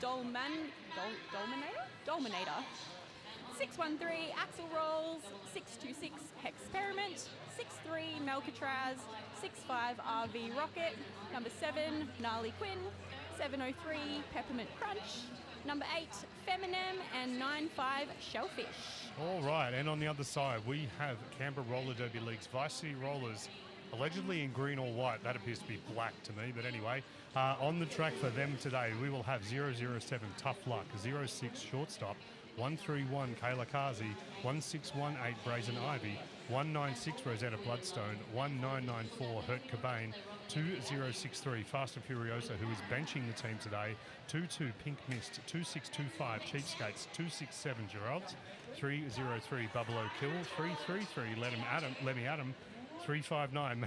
Dolminator. 613 Axle Rolls, 626 Experiment, 63 Melcatraz, 65 RV Rocket, number 7 Gnarly Quinn, 703 Peppermint Crunch, number 8 Feminem, and 95 Shellfish. All right, and on the other side we have Canberra Roller Derby League's Vice City Rollers, allegedly in green or white. That appears to be black to me, but anyway, on the track for them today we will have 007 Tough Luck, 06 Shortstop, 131 Kayla Kazi, 1618 Brazen Ivy, 196 Rosetta Bloodstone, 1994 Hurt Cobain, 2063 Fast and Furiosa, who is benching the team today, 22 Pink Mist, 2625 Cheapskates, 267 Gerald, 303 Buffalo Kill, 333 Let Me Adam, 359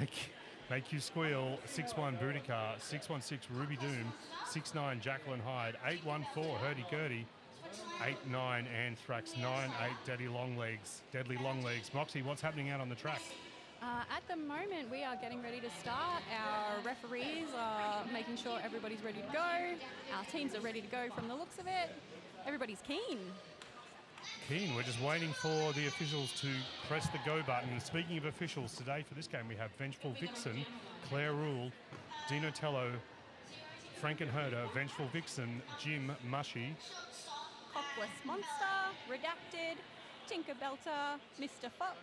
Make You Squeal, 61 Boudicar, 616 Ruby Doom, 69 Jacqueline Hyde, 814 Hurdy Gurdy, 8-9 Anthrax, 9-8 Deadly Long Legs. Moxie, what's happening out on the track? At the moment, we are getting ready to start. Our referees are making sure everybody's ready to go. Our teams are ready to go from the looks of it. Everybody's keen. We're just waiting for the officials to press the go button. And speaking of officials, today for this game we have Vengeful Vixen, Claire Rule, Dino Tello, Frankenherder, Vengeful Vixen, Jim Mushy, Cockless Monster, Redacted, Tinker Belter, Mr. Fox,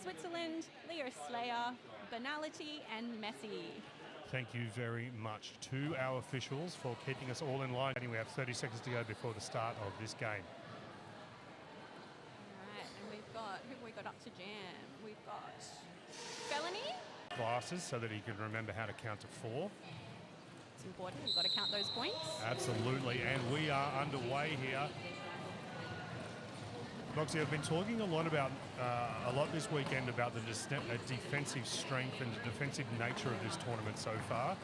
Switzerland, Leo Slayer, Banality, and Messi. Thank you very much to our officials for keeping us all in line. We have 30 seconds to go before the start of this game. All right, and we've got, who have we got up to jam? We've got Felony. Glasses so that he can remember how to count to 4. It's important, we've got to count those points. Absolutely, and we are underway here. Moxie, I've been talking a lot this weekend about the defensive strength and the defensive nature of this tournament so far.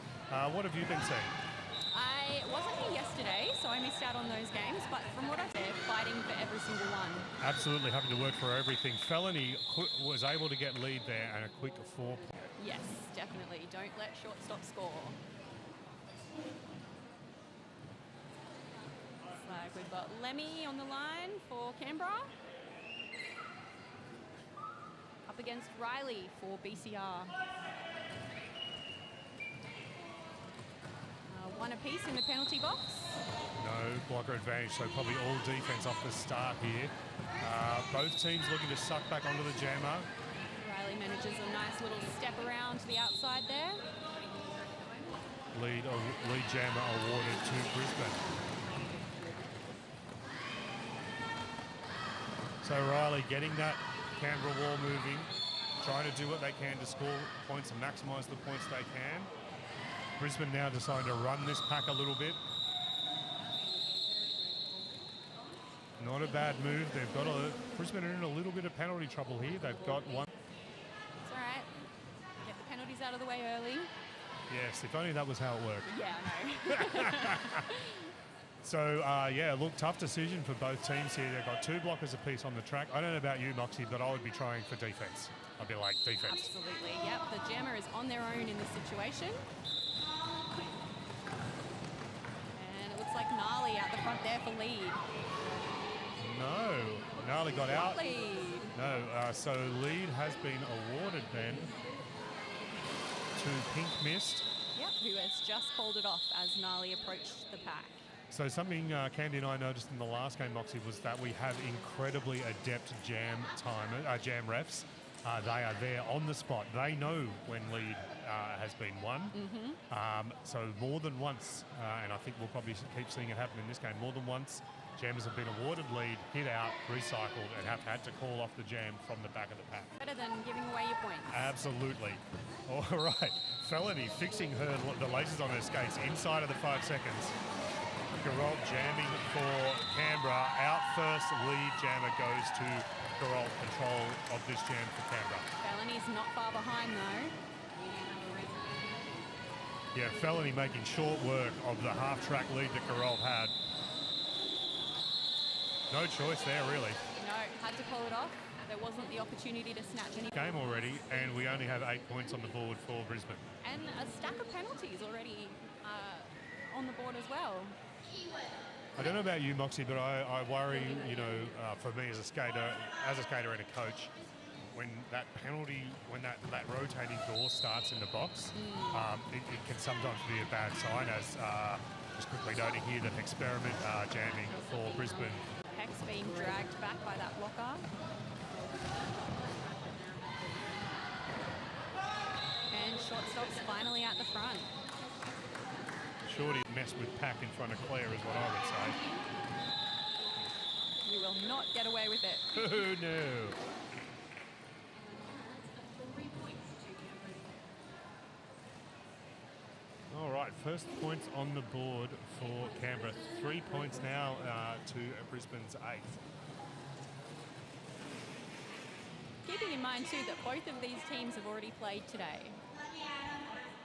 What have you been seeing? I wasn't here yesterday, so I missed out on those games, but from what I've seen, they're fighting for every single one. Absolutely, having to work for everything. Felony was able to get lead there and a quick 4 points. Yes, definitely. Don't let shortstop score. So we've got Lemmy on the line for Canberra. Up against Riley for BCR. One apiece in the penalty box. No blocker advantage, so probably all defense off the start here. Both teams looking to suck back onto the jammer. Riley manages a nice little step around to the outside there. Lead jammer awarded to Brisbane. So Riley getting that Canberra wall moving, trying to do what they can to score points and maximise the points they can. Brisbane now deciding to run this pack a little bit. Not a bad move. They've got Brisbane are in a little bit of penalty trouble here. They've got one. It's all right. Get the penalties out of the way early. Yes, if only that was how it worked. Yeah, I know. So, look, tough decision for both teams here. They've got 2 blockers apiece on the track. I don't know about you, Moxie, but I would be trying for defence. I'd be like, defence. Absolutely, yep. The jammer is on their own in this situation. And it looks like Gnarly out the front there for lead. No, Gnarly got out. Lead. No, so lead has been awarded then to Pink Mist. Yep, who has just called it off as Gnarly approached the pack. So something Candy and I noticed in the last game, Moxie, was that we have incredibly adept jam refs. They are there on the spot. They know when lead has been won. Mm-hmm. So more than once, and I think we'll probably keep seeing it happen in this game, more than once, jammers have been awarded lead, hit out, recycled, and have had to call off the jam from the back of the pack. Better than giving away your points. Absolutely. All right. Felony fixing the laces on her skates inside of the 5 seconds. Gerald jamming for Canberra. Out first, lead jammer goes to Gerald. Control of this jam for Canberra. Felony's not far behind though. Yeah, Felony making short work of the half-track lead that Gerald had. No choice there, really. No, had to call it off. There wasn't the opportunity to snatch any. Game already, and we only have 8 points on the board for Brisbane. And a stack of penalties already on the board as well. I don't know about you, Moxie, but I worry, for me as a skater and a coach, when that penalty, when that rotating door starts in the box, it can sometimes be a bad sign. As just quickly noting here that Experiment jamming for Brisbane. Hex being dragged back by that blocker. And shortstop's finally at the front. Shorty messed with Pack in front of Claire is what I would say. You will not get away with it. Oh, no. All right, first points on the board for Canberra. 3 points now to Brisbane's 8. Keeping in mind, too, that both of these teams have already played today.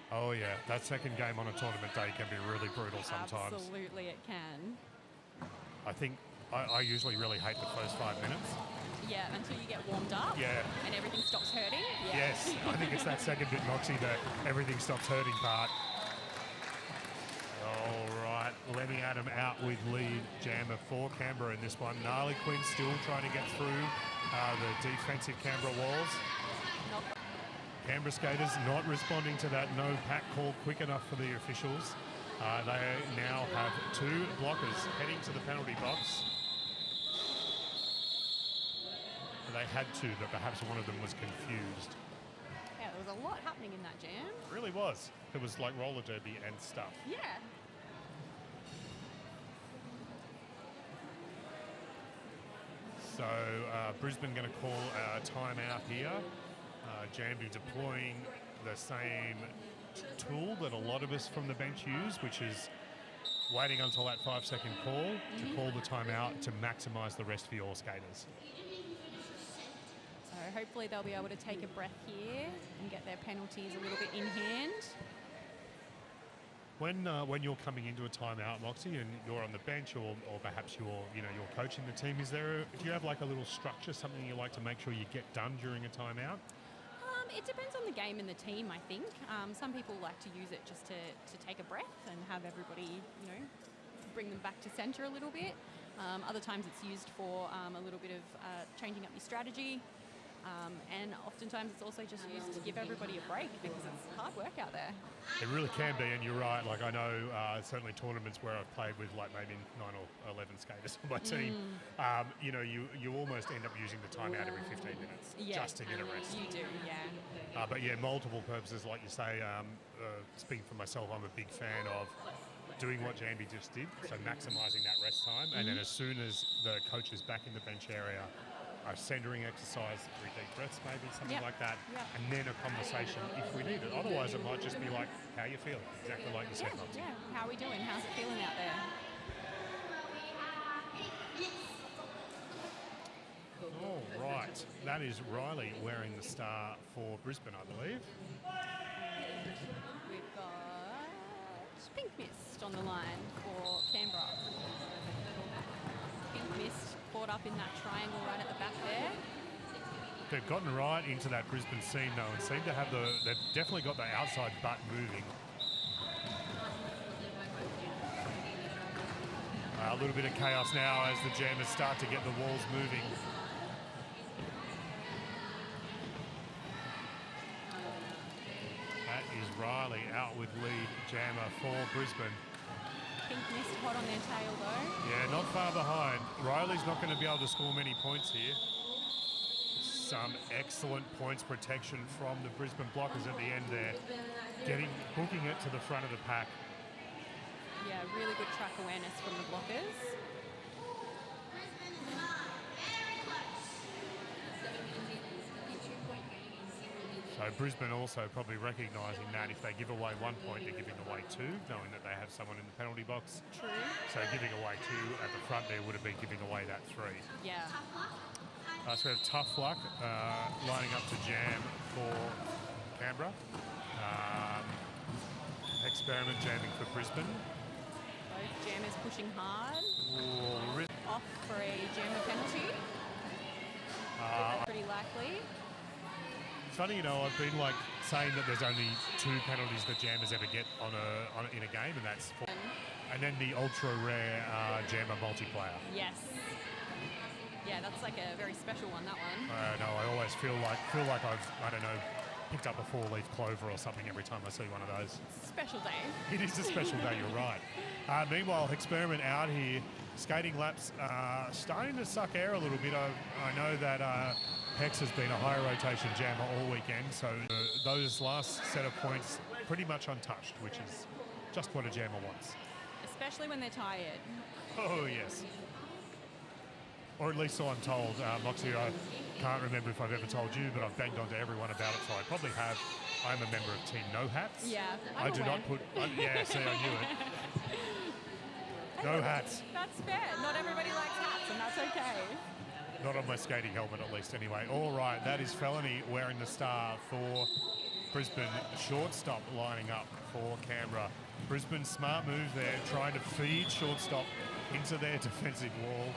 Oh, yeah. That second game on a tournament day can be really brutal sometimes. Absolutely, it can. I think I usually really hate the first 5 minutes. Yeah, until you get warmed up. Yeah. And everything stops hurting. Yeah. Yes, I think it's that second bit, Moxie, that everything stops hurting part. All right, Lemmy Adam out with lead jammer for Canberra in this one. Gnarly Quinn still trying to get through the defensive Canberra walls. Canberra skaters not responding to that no pack call quick enough for the officials. They now have 2 blockers heading to the penalty box. They had 2, but perhaps one of them was confused. Yeah, there was a lot happening in that jam. It really was. It was like roller derby and stuff. Yeah. So Brisbane going to call a timeout here. Jambu deploying the same tool that a lot of us from the bench use, which is waiting until that 5-second call to call the timeout to maximise the rest for your skaters. So hopefully they'll be able to take a breath here and get their penalties a little bit in hand. When you're coming into a timeout, Moxie, and you're on the bench, or perhaps you're coaching the team, do you have like a little structure, something you like to make sure you get done during a timeout? It depends on the game and the team, I think. Some people like to use it just to take a breath and have everybody, bring them back to centre a little bit. Other times it's used for a little bit of changing up your strategy. And oftentimes it's also just used to give everybody a break because it's hard work out there. It really can be, and you're right. Like I know certainly tournaments where I've played with like maybe 9 or 11 skaters on my team, you almost end up using the timeout every 15 minutes just to get a rest. You do, yeah. But yeah, multiple purposes, like you say. Speaking for myself, I'm a big fan of doing what Jambi just did, so maximising that rest time, and then as soon as the coach is back in the bench area, a centering exercise, 3 deep breaths maybe, something like that, and then a conversation if we need it. Otherwise it might just be like, how you feeling? Exactly like you said, Moxie. Yeah, how are we doing? How's it feeling out there? All right, that is Riley wearing the star for Brisbane, I believe. We've got Pink Mist on the line for Canberra. Pink Mist caught up in that triangle right at the back there. They've gotten right into that Brisbane scene though, and seem to have they've definitely got the outside butt moving. A little bit of chaos now as the jammers start to get the walls moving. That is Riley out with lead jammer for Brisbane. Pink Mist hot on their tail though. Yeah, not far behind. Riley's not going to be able to score many points here. Some excellent points protection from the Brisbane blockers at the end there. Hooking it to the front of the pack. Yeah, really good track awareness from the blockers. So Brisbane also probably recognising that if they give away 1 point, they're giving away 2, knowing that they have someone in the penalty box. True. So giving away 2 at the front there would have been giving away that 3. Yeah. So we have Tough Luck lining up to jam for Canberra. Experiment jamming for Brisbane. Both jammers pushing hard. Ooh, Off for a jammer penalty. Pretty likely. Funny, I've been like saying that there's only 2 penalties that jammers ever get in a game, and that's And then the ultra rare Jammer multiplayer. Yes. Yeah, that's like a very special one, that one. No, I always feel like I've, I don't know, picked up a 4-leaf clover or something every time I see one of those. It's a special day. It is a special day, you're right. Meanwhile, Experiment out here, skating laps starting to suck air a little bit. I know that Hex has been a high rotation jammer all weekend, so those last set of points pretty much untouched, which is just what a jammer wants. Especially when they're tired. Oh, yes. Or at least so I'm told. Moxie, I can't remember if I've ever told you, but I've banged on to everyone about it, so I probably have. I'm a member of Team No Hats. Yeah, I do not put... yeah, see, I knew it. No hats. That's fair. Not everybody likes hats, and that's okay. Not on my skating helmet, at least, anyway. All right, that is Felony wearing the star for Brisbane. Shortstop lining up for Canberra. Brisbane, smart move there, trying to feed shortstop into their defensive wall.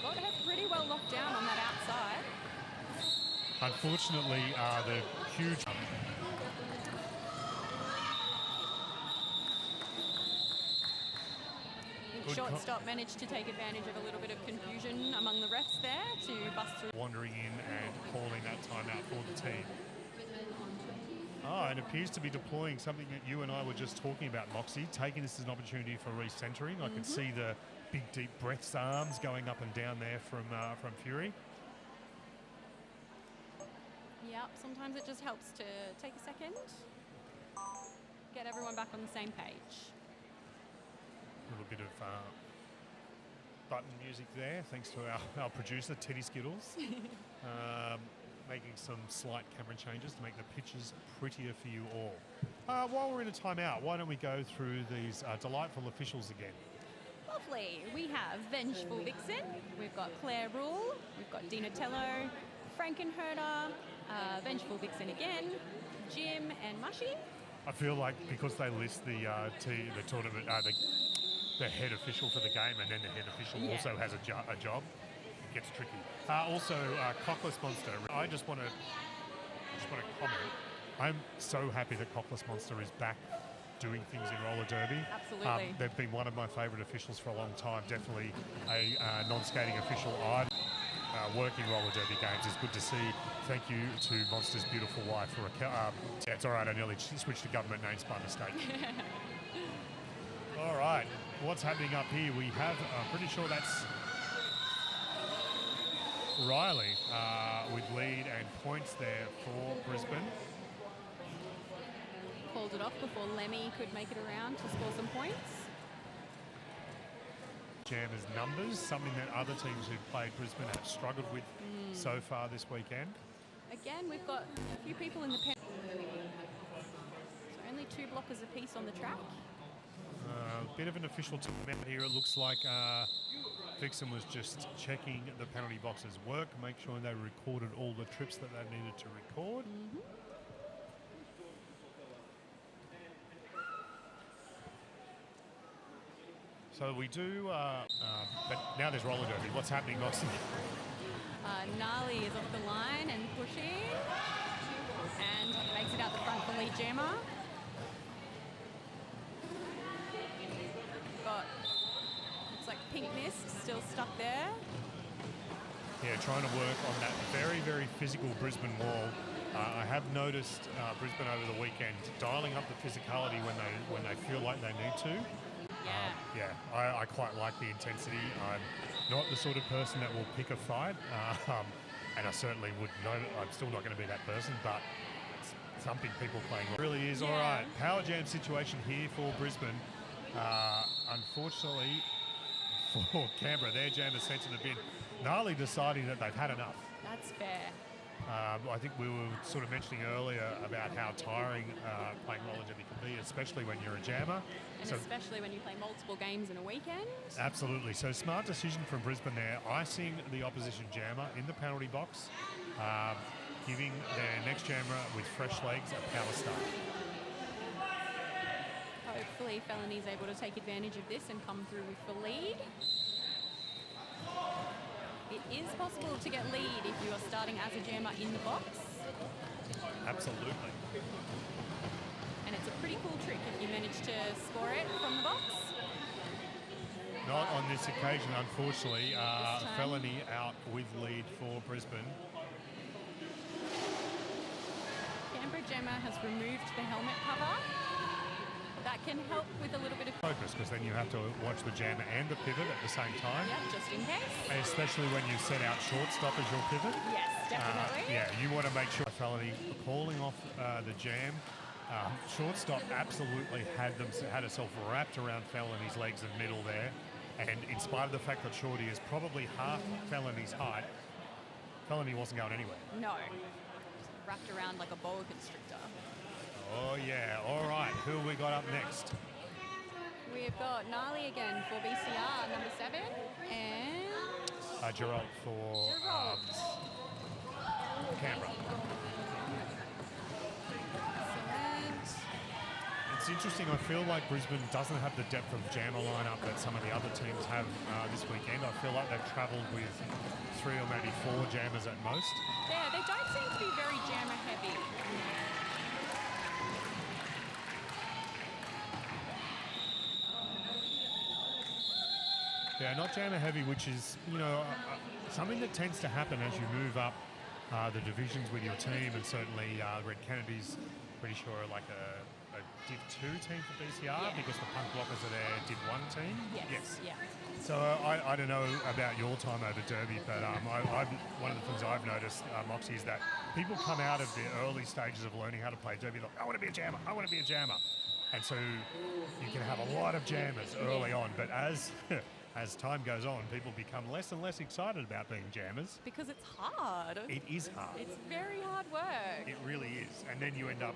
Got her pretty well locked down on that outside. Unfortunately, the huge... Shortstop managed to take advantage of a little bit of confusion among the refs there to bust through. Wandering in and calling that timeout for the team. And appears to be deploying something that you and I were just talking about, Moxie, taking this as an opportunity for recentering. I can see the big, deep breaths arms going up and down there from Fury. Yep, sometimes it just helps to take a second, get everyone back on the same page. A little bit of button music there, thanks to our producer, Teddy Skittles. Making some slight camera changes to make the pictures prettier for you all. While we're in a timeout, why don't we go through these delightful officials again? Lovely. We have Vengeful Vixen, we've got Claire Rule, we've got Dinatello, Frankenherder, Vengeful Vixen again, Jim and Mushy. I feel like because they list the tournament, the head official for the game, and then the head official also has a job, it gets tricky. Also, Cockless Monster. I just want to comment. I'm so happy that Cockless Monster is back doing things in roller derby. Absolutely. They've been one of my favourite officials for a long time. Definitely a non-skating official. I working roller derby games. It's good to see. Thank you to Monster's beautiful wife for a... it's all right, I nearly switched to government names by mistake. All right, what's happening up here? We have, I'm pretty sure that's Riley with lead and points there for Brisbane. Called it off before Lemmy could make it around to score some points. Jammers numbers, something that other teams who've played Brisbane have struggled with so far this weekend. Again, we've got a few people in the pen. So only 2 blockers apiece on the track. Bit of an official timeout here. It looks like Vixen was just checking the penalty box's work, make sure they recorded all the trips that they needed to record. So we do, but now there's roller derby. What's happening, Moxie? Gnarly is off the line and pushing, and makes it out the front for lead jammer. Got, looks like Pink Mist still stuck there. Yeah, trying to work on that very, very physical Brisbane wall. I have noticed Brisbane over the weekend dialing up the physicality when they feel like they need to. I quite like the intensity. I'm not the sort of person that will pick a fight, and I certainly would know I'm still not going to be that person, but it's something people playing really is. All right, power jam situation here for Brisbane. Unfortunately for Canberra, their jam is sent to the bin. Gnarly deciding that they've had enough. That's fair. I think we were sort of mentioning earlier about how tiring playing roller derby can be, especially when you're a jammer. And especially when you play multiple games in a weekend. Absolutely. So smart decision from Brisbane there, icing the opposition jammer in the penalty box, giving their next jammer with fresh legs a power start. Hopefully Felony's able to take advantage of this and come through with the lead. It is possible to get lead if you are starting as a jammer in the box. Absolutely. And it's a pretty cool trick if you manage to score it from the box. Not on this occasion, unfortunately. time. Felony out with lead for Brisbane. Canberra Gemma has removed the helmet cover. That can help with a little bit of Focus, because then you have to watch the jammer and the pivot at the same time. yeah, just in case. Especially when you set out shortstop as your pivot. Yes, definitely. Yeah, you want to make sure Felony calling off the jam. Shortstop absolutely had herself wrapped around Felony's legs and middle there. And in spite of the fact that Shorty is probably half Felony's height, Felony wasn't going anywhere. No. Just wrapped around like a boa constrictor. Oh, yeah. All right. Who have we got up next? We've got Gnarly again for BCR, number 7. And Gerald for Gerald. Canberra. Excellent. It's interesting. I feel like Brisbane doesn't have the depth of jammer lineup that some of the other teams have this weekend. I feel like they've travelled with 3 or maybe 4 jammers at most. Yeah, they don't seem to be very jammer heavy. Yeah, not jammer heavy, which is, something that tends to happen as you move up the divisions with your team, and certainly Red Kennedy's pretty sure like a Div 2 team for BCR Yeah. because the Punk Blockers are their Div 1 team. Yes. Yeah. So I don't know about your time over Derby, but one of the things I've noticed, Moxie, is that people come out of the early stages of learning how to play Derby like, I want to be a jammer, I want to be a jammer. And so you can have a lot of jammers early on, but as time goes on, people become less and less excited about being jammers. Because it's hard. It is hard. It's very hard work. It really is. And then you end up,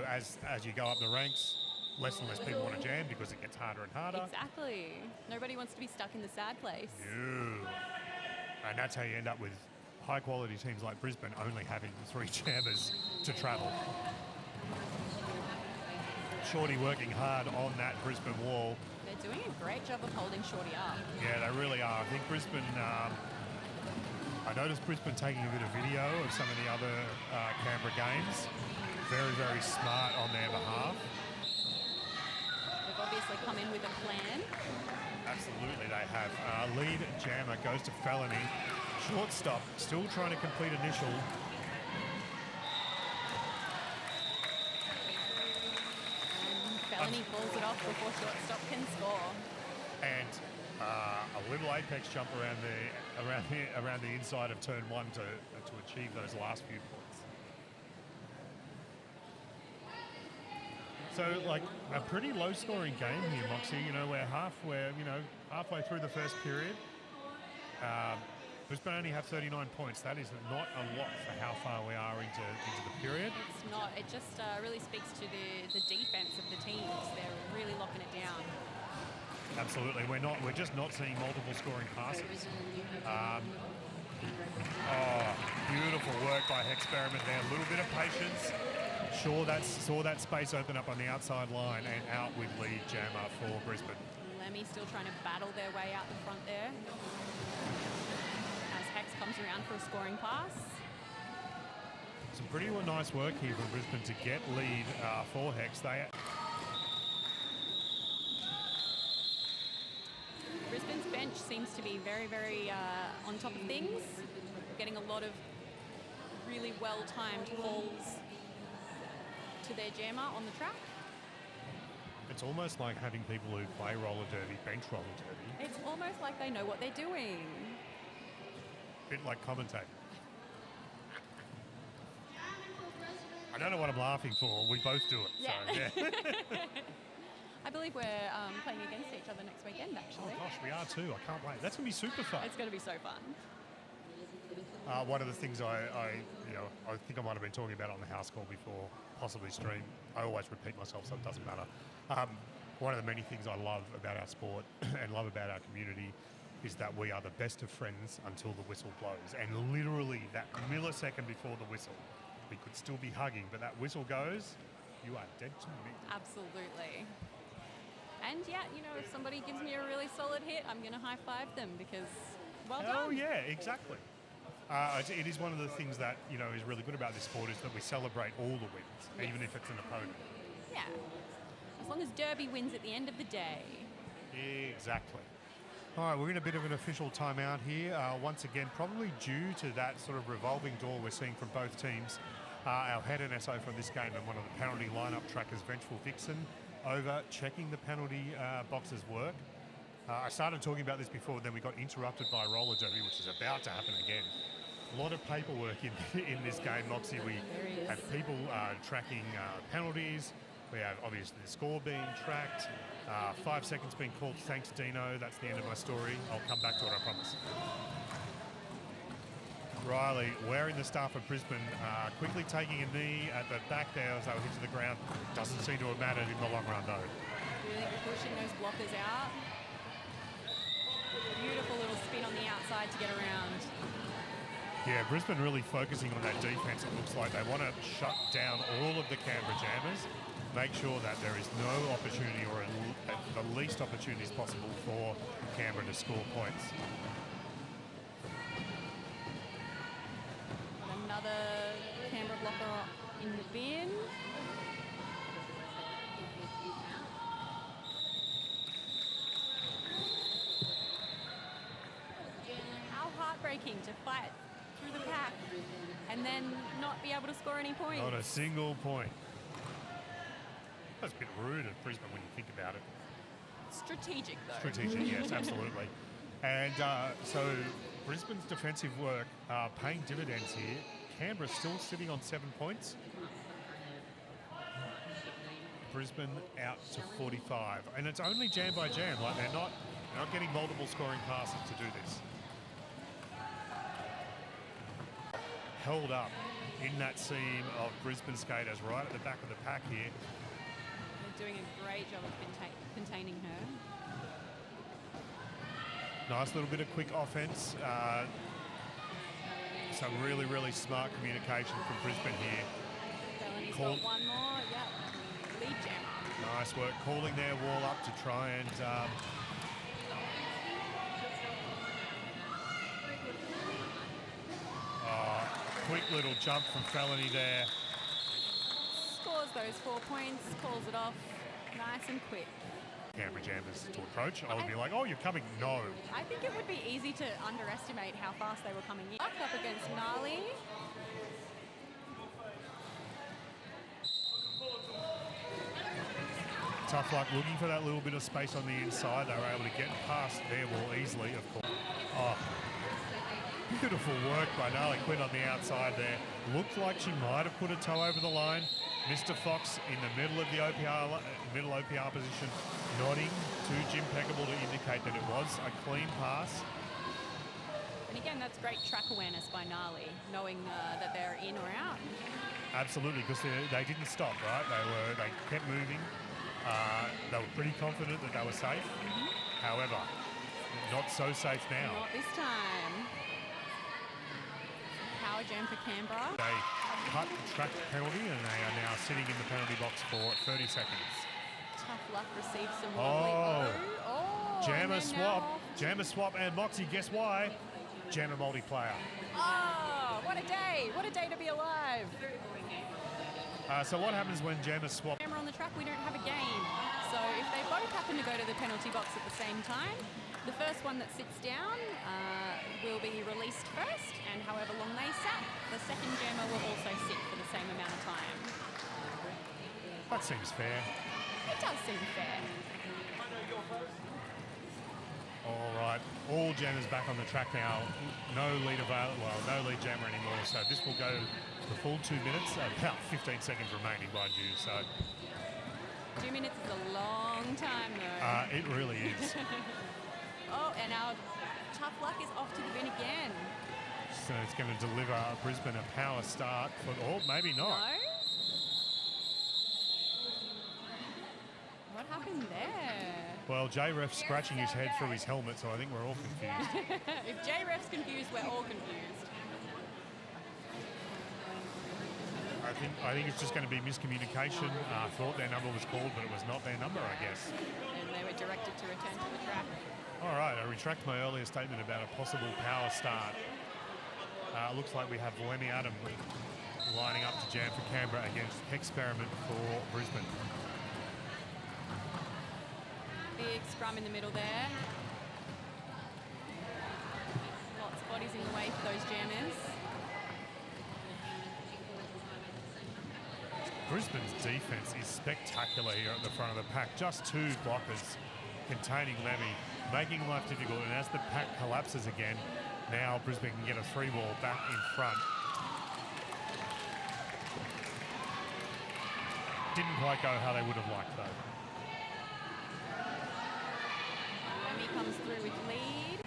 as you go up the ranks, less and less people want to jam because it gets harder and harder. Exactly. Nobody wants to be stuck in the sad place. No. And that's how you end up with high-quality teams like Brisbane only having 3 jammers to travel. Shorty working hard on that Brisbane wall. They're doing a great job of holding Shorty up. Yeah, they really are. I think Brisbane, I noticed Brisbane taking a bit of video of some of the other Canberra games. Very, very smart on their behalf. They've obviously come in with a plan. Absolutely, they have. Lead jammer goes to Felony. Shortstop, still trying to complete initial. Felony pulls it off before shortstop can score. And a little apex jump around the inside of turn 1 to achieve those last few points. So, like, a pretty low-scoring game here, Moxie. We're halfway through the first period. Brisbane only have 39 points. That is not a lot for how far we are into the period. It's not. It just really speaks to the defense of the teams. They're really locking it down. Absolutely. We're just not seeing multiple scoring passes. Beautiful work by Experiment there. A little bit of patience. Saw that space open up on the outside line and out with lead jammer for Brisbane. Lemmy still trying to battle their way out the front there. As Hex comes around for a scoring pass. Some pretty nice work here from Brisbane to get lead for Hex. Brisbane's bench seems to be very, very on top of things. Getting a lot of really well-timed calls to their jammer on the track. It's almost like having people who play roller derby bench roller derby. It's almost like they know what they're doing. A bit like commentating. I don't know what I'm laughing for. We both do it. Yeah. So, yeah. I believe we're playing against each other next weekend, actually. Oh gosh, we are too. I can't wait. That's going to be super fun. It's going to be so fun. One of the things I think I might have been talking about on the house call before, possibly stream. I always repeat myself, so it doesn't matter. One of the many things I love about our sport and love about our community is that we are the best of friends until the whistle blows. And literally that millisecond before the whistle, we could still be hugging, but that whistle goes, you are dead to me. Absolutely. And yeah, if somebody gives me a really solid hit, I'm going to high five them because well done. Oh yeah, exactly. It is one of the things that is really good about this sport is that we celebrate all the wins, Yes. even if it's an opponent. Yeah. As long as Derby wins at the end of the day. Exactly. All right, we're in a bit of an official timeout here. Once again, probably due to that sort of revolving door we're seeing from both teams. Our head NSO from this game and one of the penalty lineup trackers, Vengeful Vixen, over checking the penalty boxes work. I started talking about this before, then we got interrupted by roller derby, which is about to happen again. A lot of paperwork in this game, Moxie. We have people tracking penalties. We have obviously the score being tracked. 5 seconds being called. Thanks, Dino. That's the end of my story. I'll come back to it, I promise. Riley, wearing the staff of Brisbane, quickly taking a knee at the back there as they were hit to the ground. Doesn't seem to have mattered in the long run, though. Really pushing those blockers out. Beautiful little spin on the outside to get around. Yeah, Brisbane really focusing on that defence. It looks like they want to shut down all of the Canberra Jammers, make sure that there is no opportunity or the least opportunities possible for Canberra to score points. Another Canberra blocker in the bin. How heartbreaking to fight through the pack and then not be able to score any points. Not a single point. That's a bit rude of Brisbane when you think about it. Strategic, though. Strategic, yes, absolutely. And so Brisbane's defensive work paying dividends here. Canberra still sitting on 7 points. Brisbane out to 45. And it's only jam by jam. Like they're not getting multiple scoring passes to do this. Held up in that seam of Brisbane skaters right at the back of the pack here. They're doing a great job of containing her. Nice little bit of quick offense. Some really, really smart communication from Brisbane here. Delaney's got one more. Yep. Lead jammer. Nice work calling their wall up to try and quick little jump from Felony there. Scores those 4 points, calls it off nice and quick. Canberra Jammers to approach. I would be like, oh, you're coming. No. I think it would be easy to underestimate how fast they were coming in. Up against Gnarly. Tough luck looking for that little bit of space on the inside. They were able to get past their wall easily, of course. Oh, beautiful work by Gnarly Quinn on the outside there. Looked like she might have put a toe over the line. Mr. Fox in the middle of the middle OPR position, nodding to Jim Peckable to indicate that it was a clean pass. And again, that's great track awareness by Gnarly, knowing that they're in or out. Absolutely, because they didn't stop, right? They kept moving. They were pretty confident that they were safe. However, not so safe now. Not this time. Power jam for Canberra. They cut the track penalty and they are now sitting in the penalty box for 30 seconds. Tough luck receives some wobbly. Jammer swap, and Moxie, guess why? Jammer multiplayer. Oh, what a day. What a day to be alive. So what happens when Jammer swap? Jammer on the track, we don't have a game. So if they both happen to go to the penalty box at the same time, the first one that sits down will be released first, and however long they sat, the second jammer will also sit for the same amount of time. That seems fair. It does seem fair. All right, all jammers back on the track now. No lead jammer anymore. So this will go the full 2 minutes. About 15 seconds remaining, mind you. So 2 minutes is a long time, though. It really is. Oh, and our tough luck is off to the bin again. So it's going to deliver Brisbane a power start, or maybe not. No? What happened there? Well, J-Ref's scratching his head through his helmet, so I think we're all confused. If J-Ref's confused, we're all confused. I think it's just going to be miscommunication. I thought their number was called, but it was not their number, I guess. And they were directed to return to the track. All right, I retract my earlier statement about a possible power start. Looks like we have Lemmy Adam lining up to jam for Canberra against Experiment for Brisbane. Big scrum in the middle there. jammers. Brisbane's defence is spectacular here at the front of the pack. Just 2 blockers containing Lemmy, making life difficult. And as the pack collapses again, now Brisbane can get a 3-ball back in front. Didn't quite go how they would have liked, though. Lemmy comes through with lead.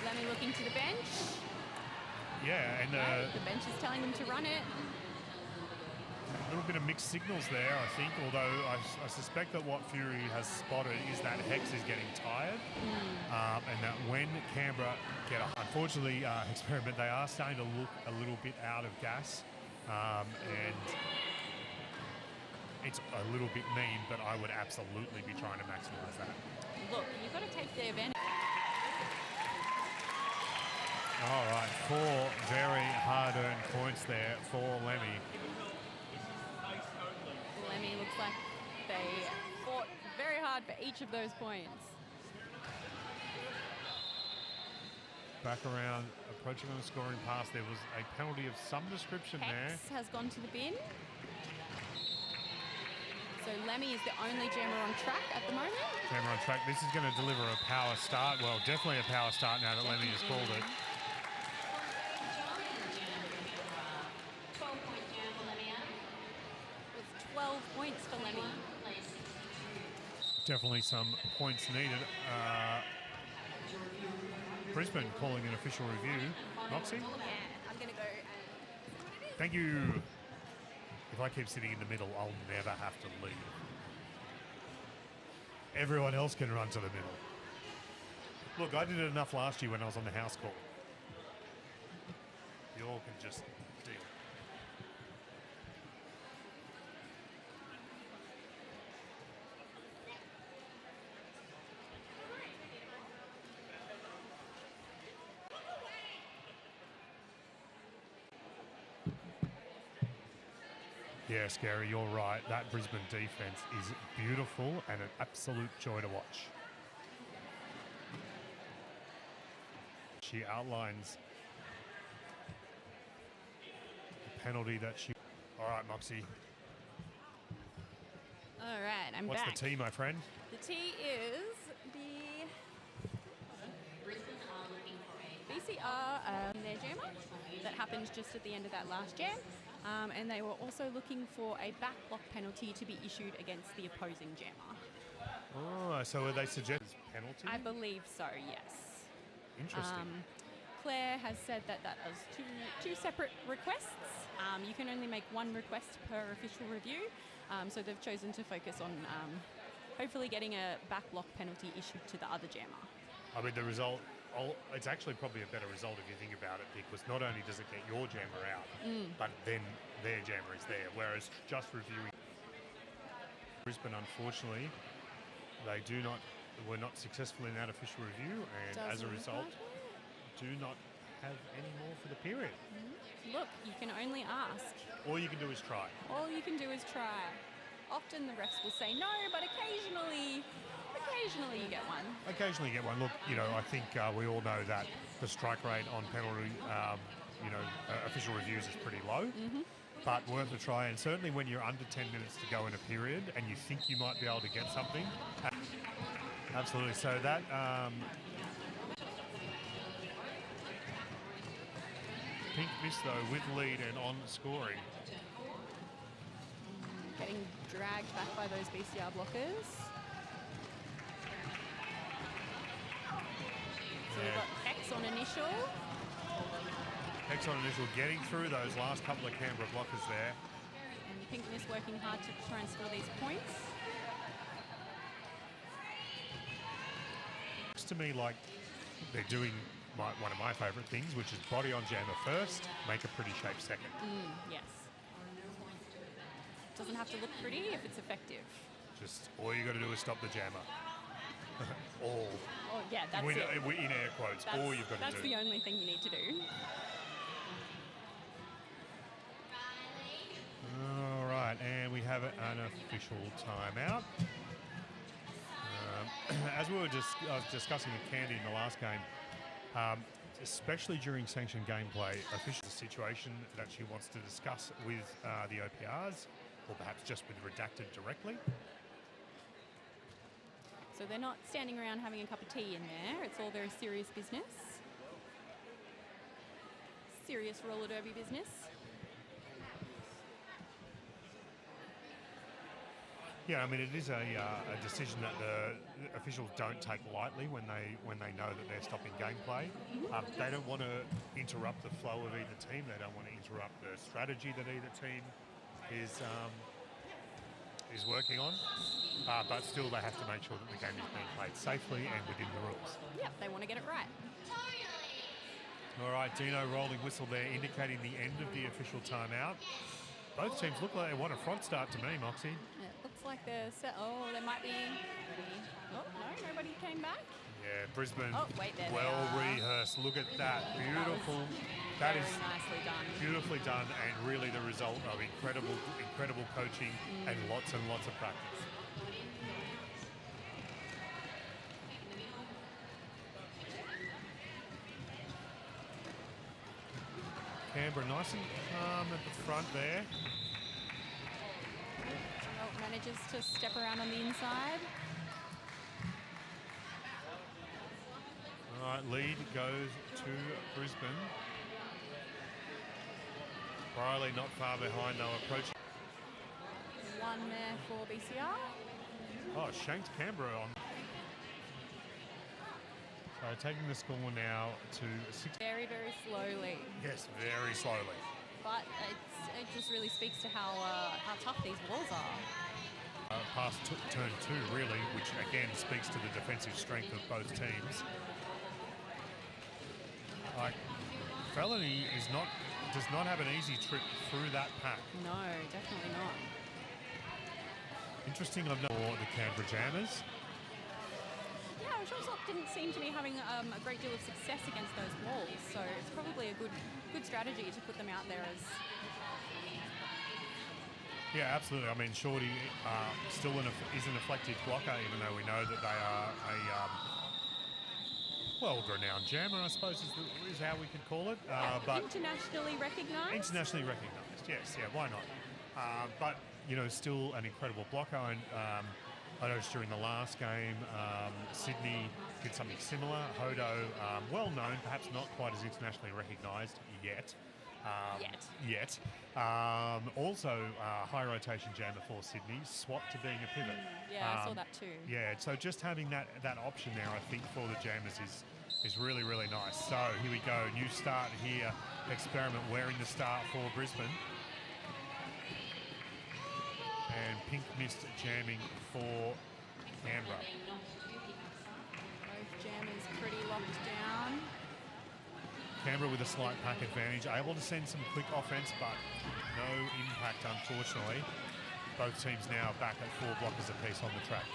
Lemmy looking to the bench. Yeah, and the bench is telling them to run it. a little bit of mixed signals there, I think, although I suspect that what Fury has spotted is that Hex is getting tired, and that when Canberra get a, unfortunately, experiment, they are starting to look a little bit out of gas, and it's a little bit mean, but I would absolutely be trying to maximise that. Look, you've got to take the advantage. All right, 4 very hard-earned points there for Lemmy. Lemmy looks like they fought very hard for each of those points. Back around, approaching on the scoring pass. There was a penalty of some description there. Hex has gone to the bin. So Lemmy is the only jammer on track at the moment. Jammer on track. This is going to deliver a power start. Well, definitely a power start now that Lemmy has called it. It's 12 points for Lemmy. Definitely some points needed. Brisbane calling an official review. Moxie? Yeah, I'm going to go and see what it is. Thank you. If I keep sitting in the middle, I'll never have to leave. Everyone else can run to the middle. Look, I did it enough last year when I was on the house call. You all can just deal. Yes, Gary, you're right. That Brisbane defence is beautiful and an absolute joy to watch. She outlines the penalty that she... All right, Moxie. All right, I'm What's back. the T, my friend? The T is the BCR, their jammer that happened just at the end of that last jam. And they were also looking for a back block penalty to be issued against the opposing jammer. Oh, so are they suggesting penalty? I believe so, yes. Interesting. Claire has said that that is two separate requests. You can only make one request per official review. So they've chosen to focus on hopefully getting a back block penalty issued to the other jammer. I mean, the result, it's actually probably a better result if you think about it, because not only does it get your jammer out, but then their jammer is there. Whereas just reviewing Brisbane, unfortunately, they were not successful in that official review, and as a result, do not have any more for the period. Look, you can only ask. All you can do is try. All you can do is try. Often the refs will say no, but occasionally you get one. Occasionally you get one. Look, I think we all know that the strike rate on penalty, official reviews is pretty low, but worth a try. And certainly when you're under 10 minutes to go in a period and you think you might be able to get something. Absolutely. So that... Pink miss, though, with lead and on scoring. Getting dragged back by those BCR blockers. So we've got Hex on initial. Hex on initial, getting through those last couple of Canberra blockers there. And Pinkness working hard to try and score these points. Looks to me like they're doing one of my favourite things, which is body on jammer first, make a pretty shape second. Yes. Doesn't have to look pretty if it's effective. Just all you got to do is stop the jammer. All. Oh, yeah, that's in it. In air quotes, all you've got to do. That's the only thing you need to do. All right, and we have an official timeout. As as we were I was discussing with Candy in the last game, especially during sanctioned gameplay, official situation that she wants to discuss with the OPRs, or perhaps just with Redacted directly. So they're not standing around having a cup of tea in there. It's all very serious business. Serious roller derby business. Yeah, I mean, it is a decision that the officials don't take lightly when they know that they're stopping gameplay. They don't want to interrupt the flow of either team. They don't want to interrupt the strategy that either team is working on. But still, they have to make sure that the game is being played safely and within the rules. Yep, they want to get it right. All right, Dino rolling whistle there, indicating the end of the official timeout. Both teams look like they want a front start to me, Moxie. It looks like they're set. Oh, they might be ready. Oh, no, nobody came back. Yeah, Brisbane, Oh, wait, there they well are. rehearsed. Look at that, beautiful. That Very is nicely done. beautifully done, and really the result of incredible coaching and lots of practice. Canberra nice and calm at the front there. Oh, manages to step around on the inside. All right, lead goes to Brisbane. Riley not far behind though, approaching. One there for BCR. Oh, shanked Canberra on. So taking the score now to 6. Very, very slowly. Yes, very slowly. But it just really speaks to how tough these walls are. Past turn 2, really, which again speaks to the defensive strength of both teams. Like, Felony does not have an easy trip through that pack. No, definitely not. Interesting, I've known the Canberra Jammers. Yeah, Shortstop didn't seem to be having a great deal of success against those walls, so it's probably a good strategy to put them out there as. Yeah, absolutely. I mean, Shorty still is an effective blocker, even though we know that they are a well-renowned jammer, I suppose is how we could call it. But internationally recognised? Internationally recognised, yes. Yeah, why not? But, you know, still an incredible blocker. And I noticed during the last game, Sydney did something similar. Hodo, well-known, perhaps not quite as internationally recognised yet. Also, high rotation jammer for Sydney, swapped to being a pivot. Yeah, I saw that too. Yeah, so just having that option there, I think, for the jammers is really, really nice. So here we go, new start here. Experiment wearing the start for Brisbane. And Pink Mist jamming for Canberra. Both jammers pretty locked down. Canberra with a slight pack advantage, able to send some quick offense, but no impact, unfortunately. Both teams now back at 4 blockers apiece on the track.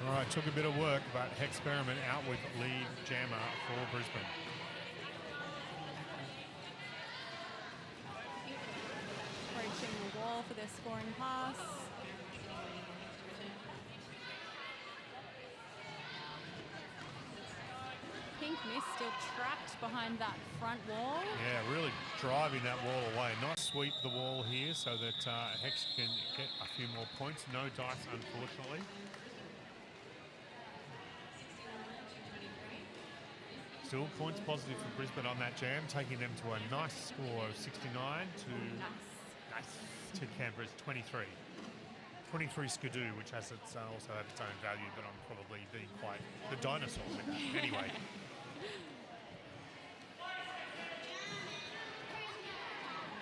All right, took a bit of work, but Experiment out with lead jammer for Brisbane. Approaching the wall for their scoring pass. Pink Mist still trapped behind that front wall. Yeah, really driving that wall away. Nice sweep the wall here so that Hex can get a few more points. No dice, unfortunately. Still points positive for Brisbane on that jam, taking them to a nice score of 69 to Canberra's 23. 23 Skidoo, which has also has its own value, but I'm probably being quite the dinosaur with that. Anyway.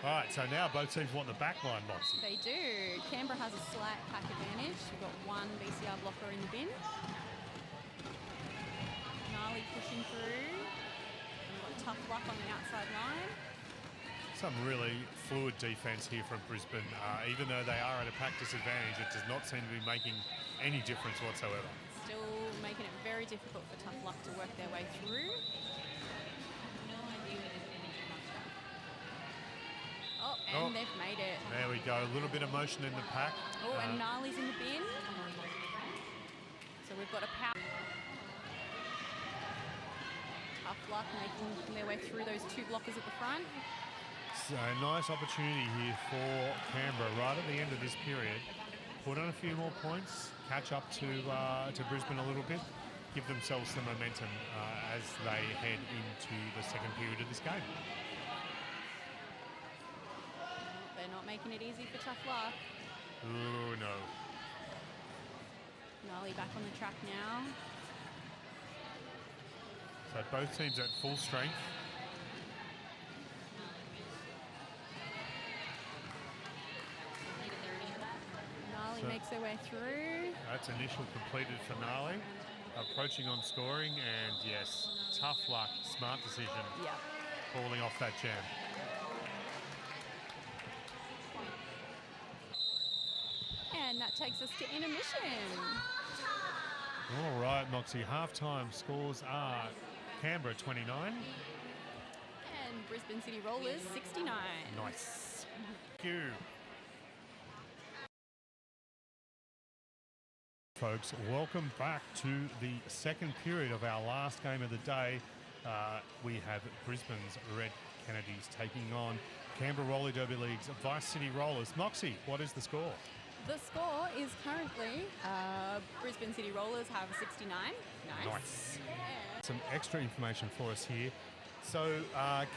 All right, so now both teams want the back line, Moxie. They do. Canberra has a slight pack advantage. We've got one BCR blocker in the bin. Gnarly pushing through. We've got Tough Luck on the outside line. Some really fluid defence here from Brisbane. Even though they are at a pack disadvantage, it does not seem to be making any difference whatsoever. Still making it very difficult for Tough Luck to work their way through. Oh, and they've made it. There we go. A little bit of motion in the pack. Oh, and Gnarly's in the bin. So we've got a power. Tough luck making their way through those two blockers at the front. So nice opportunity here for Canberra right at the end of this period. Put on a few more points, catch up to Brisbane a little bit, give themselves some momentum as they head into the second period of this game. They're not making it easy for Tough Luck. Oh, no. Gnarly back on the track now. So both teams at full strength. Gnarly makes their way through. That's initial completed for Gnarly. Approaching on scoring, and yes, Tough Luck, smart decision. Yeah. Falling off that jam. And that takes us to intermission. All right, Moxie, half-time scores are Canberra 29. And Brisbane City Rollers 69. Nice. Thank you. Folks, welcome back to the second period of our last game of the day. We have Brisbane's Red Kennedys taking on Canberra Roller Derby League's Vice City Rollers. Moxie, what is the score? The score is currently Brisbane City Rollers have 69. Nice. Yeah. Some extra information for us here. So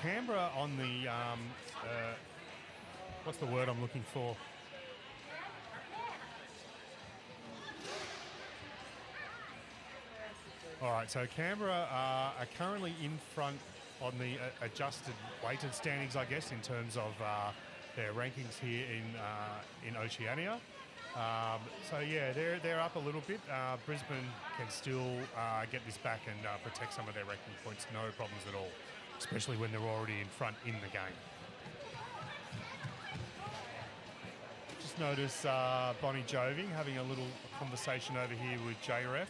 Canberra on the, what's the word I'm looking for? All right, so Canberra are currently in front on the adjusted weighted standings, I guess, in terms of their rankings here in Oceania. So yeah, they're up a little bit. Brisbane can still get this back and protect some of their ranking points, no problems at all, especially when they're already in front in the game. Just notice Bonnie Joving having a little conversation over here with JREF.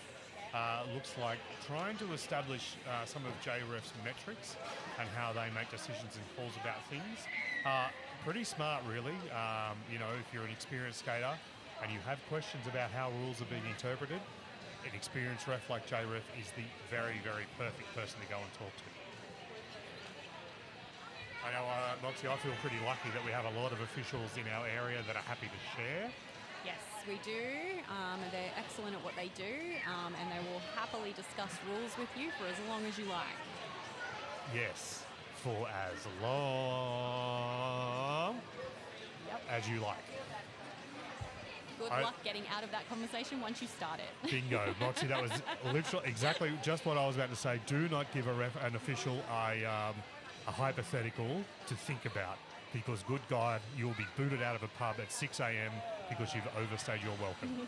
Looks like trying to establish some of JREF's metrics and how they make decisions and calls about things. Pretty smart, really. You know, if you're an experienced skater and you have questions about how rules are being interpreted, an experienced ref like JREF is the very, very perfect person to go and talk to. I know, Moxie, I feel pretty lucky that we have a lot of officials in our area that are happy to share. Yes, we do. They're excellent at what they do, and they will happily discuss rules with you for as long as you like. Yes, for as long as you like. Good luck getting out of that conversation once you start it. Bingo, Moxie, that was literally exactly just what I was about to say. Do not give an official a hypothetical to think about, because good God, you'll be booted out of a pub at 6 a.m. because you've overstayed your welcome.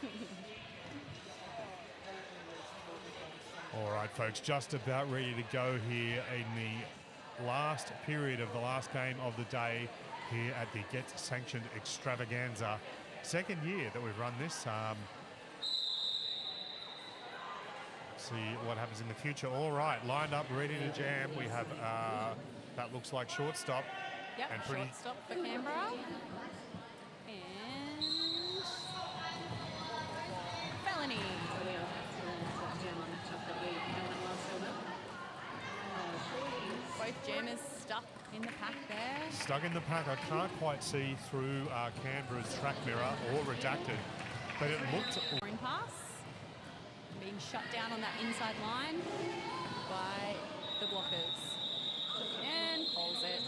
All right, folks, just about ready to go here in the last period of the last game of the day here at the Get Sanctioned Extravaganza. Second year that we've run this. See what happens in the future. All right, lined up, ready to jam. We have, that looks like shortstop. Yep, and shortstop for Canberra. And Felony. Both jammers stuck in the pack there. Stuck in the pack. I can't quite see through Canberra's track mirror or redacted, but it looked... Pass. Being shut down on that inside line by the blockers. And calls it.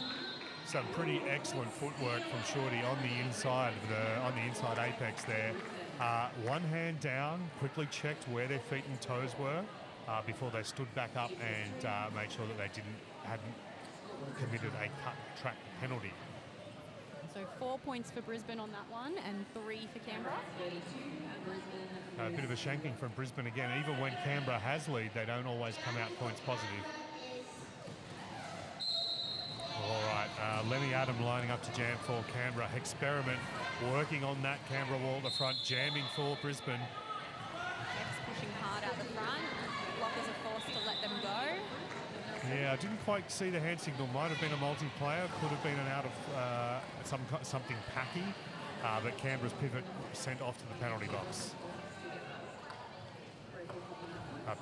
Some pretty excellent footwork from Shorty on the inside of the inside apex there. One hand down, quickly checked where their feet and toes were before they stood back up and made sure that they hadn't committed a cut track penalty. So 4 points for Brisbane on that one and 3 for Canberra. A bit of a shanking from Brisbane again. Even when Canberra has lead, they don't always come out points positive. All right, Lenny Adam lining up to jam for Canberra. Experiment working on that Canberra wall at the front, jamming for Brisbane. X pushing hard out the front. Blockers are forced to let them go. Yeah, I didn't quite see the hand signal. Might have been a multiplayer, could have been an out of something packy, but Canberra's pivot sent off to the penalty box.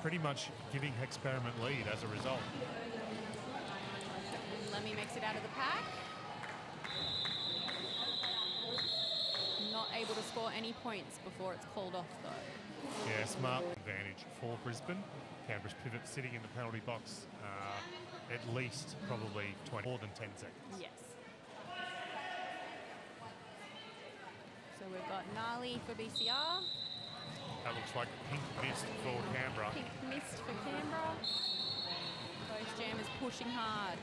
Pretty much giving Experiment lead as a result. Lemmy makes it out of the pack. Not able to score any points before it's called off though. Yeah, smart advantage for Brisbane. Canberra's pivot sitting in the penalty box at least probably more than 10 seconds. Yes. So we've got Gnarly for BCR. That looks like a pink mist for Canberra. Pink mist for Canberra. Both jammers pushing hard.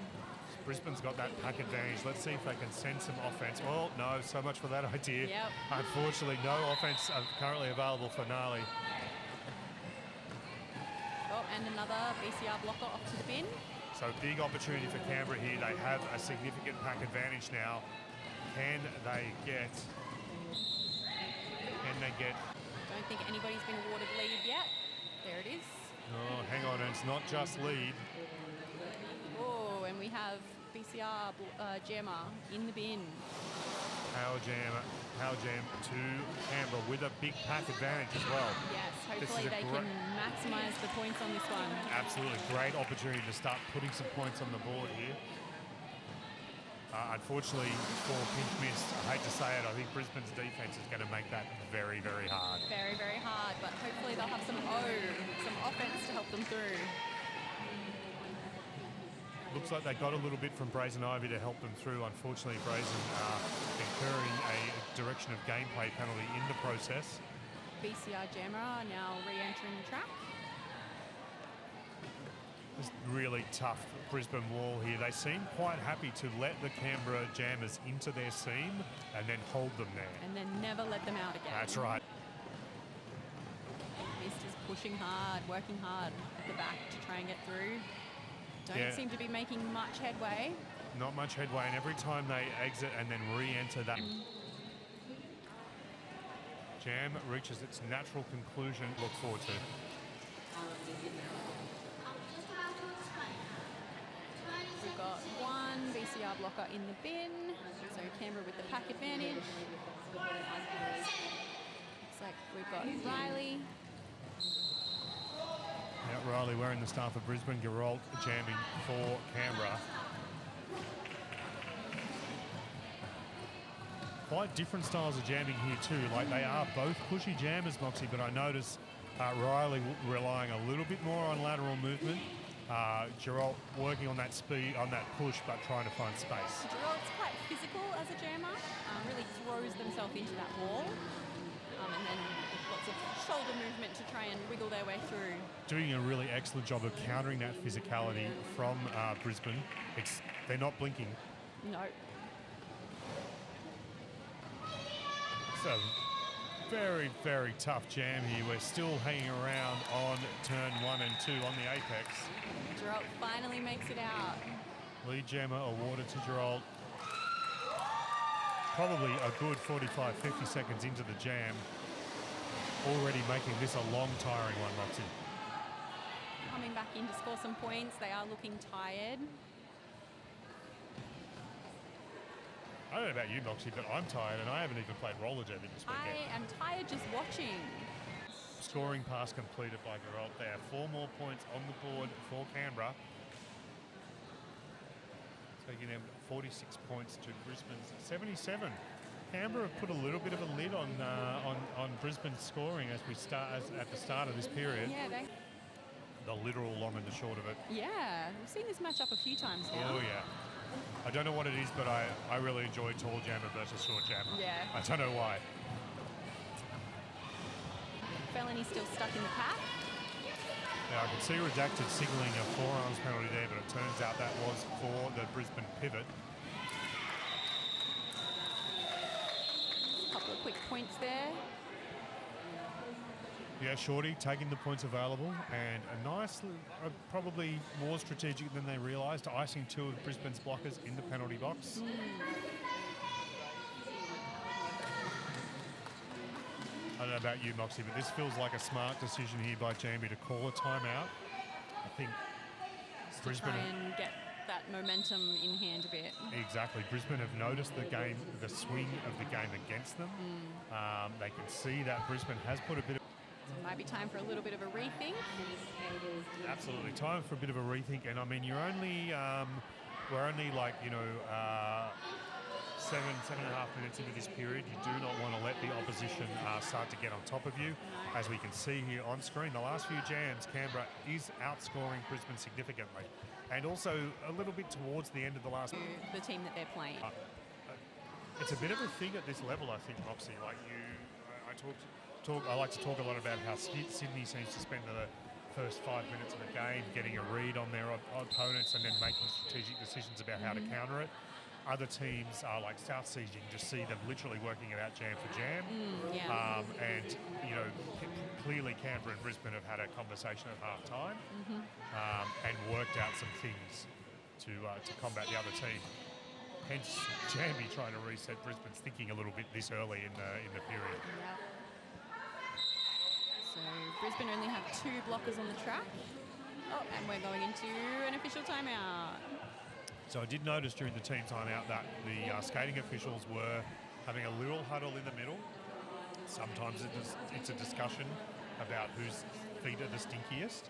Brisbane's got that pack advantage. Let's see if they can send some offense. Oh, no, so much for that idea. Yep. Unfortunately, no offense currently available for Gnarly. Oh, and another BCR blocker off to the bin. So big opportunity for Canberra here. They have a significant pack advantage now. Can they get... Don't think anybody's been awarded lead yet. There it is. Oh, hang on, and it's not just lead. Oh, and we have BCR jammer in the bin. Power jam to Canberra with a big pack advantage as well. Yes, hopefully they can maximise the points on this one. Absolutely, great opportunity to start putting some points on the board here. Unfortunately for Pink Mist, I hate to say it, I think Brisbane's defence is going to make that very, very hard. Very, very hard, but hopefully they'll have some offense to help them through. Looks like they got a little bit from Brazen Ivy to help them through. Unfortunately, Brazen incurring a direction of gameplay penalty in the process. BCR jammer now re-entering the track. It's really tough Brisbane wall here. They seem quite happy to let the Canberra jammers into their seam and then hold them there. And then never let them out again. That's right. Mist is pushing hard, working hard at the back to try and get through. Don't seem to be making much headway. Not much headway, and every time they exit and then re-enter that. Jam reaches its natural conclusion. Look forward to. We've got one BCR blocker in the bin, so Canberra with the pack advantage. Looks like we've got Riley. Yeah, Riley wearing the staff of Brisbane. Geralt jamming for Canberra. Quite different styles of jamming here too. Like they are both pushy jammers, Moxie, but I notice Riley relying a little bit more on lateral movement. Geralt working on that speed, on that push, but trying to find space. Geralt's quite physical as a jammer, really throws themselves into that wall, and then lots of shoulder movement to try and wiggle their way through. Doing a really excellent job of countering that physicality from Brisbane. They're not blinking. No. So very, very tough jam here. We're still hanging around on turn 1 and 2 on the apex. Geralt finally makes it out. Lead jammer awarded to Geralt. Probably a good 45, 50 seconds into the jam. Already making this a long, tiring one, Roxy. Coming back in to score some points. They are looking tired. I don't know about you, Moxie, but I'm tired and I haven't even played roller derby this weekend. I am tired just watching. Scoring pass completed by Geralt there. 4 more points on the board for Canberra. Taking them 46 points to Brisbane's 77. Canberra put a little bit of a lid on Brisbane's scoring as we at the start of this period. Yeah, the literal long and the short of it. Yeah, we've seen this match up a few times now. Oh yeah. I don't know what it is, but I really enjoy tall jammer versus short jammer. Yeah. I don't know why. Felony's still stuck in the pack. Now I can see Redacted signalling a forearms penalty there, but it turns out that was for the Brisbane pivot. A couple of quick points there. Yeah, Shorty taking the points available, and a nice, probably more strategic than they realised, icing 2 of Brisbane's blockers in the penalty box. I don't know about you, Moxie, but this feels like a smart decision here by Jamie to call a timeout. I think to try and get that momentum in hand a bit. Exactly. Brisbane have noticed the swing of the game against them. They can see that Brisbane has put a bit of... So it might be time for a little bit of a rethink. Absolutely. Time for a bit of a rethink. And I mean, we're only like, 7.5 minutes into this period. You do not want to let the opposition start to get on top of you. No. As we can see here on screen, the last few jams, Canberra is outscoring Brisbane significantly. And also a little bit towards the end of the last... The team that they're playing. It's a bit of a thing at this level, I think, Roxy. Like I like to talk a lot about how Sydney seems to spend the first 5 minutes of the game getting a read on their opponents and then making strategic decisions about how to counter it. Other teams are like South Seas, you can just see them literally working it out jam for jam. And, clearly Canberra and Brisbane have had a conversation at half-time and worked out some things to combat the other team. Hence, Jamie trying to reset Brisbane's thinking a little bit this early in the period. Yep. So Brisbane only have 2 blockers on the track. Oh, and we're going into an official timeout. So I did notice during the team timeout that the skating officials were having a little huddle in the middle. Sometimes it's a discussion about whose feet are the stinkiest.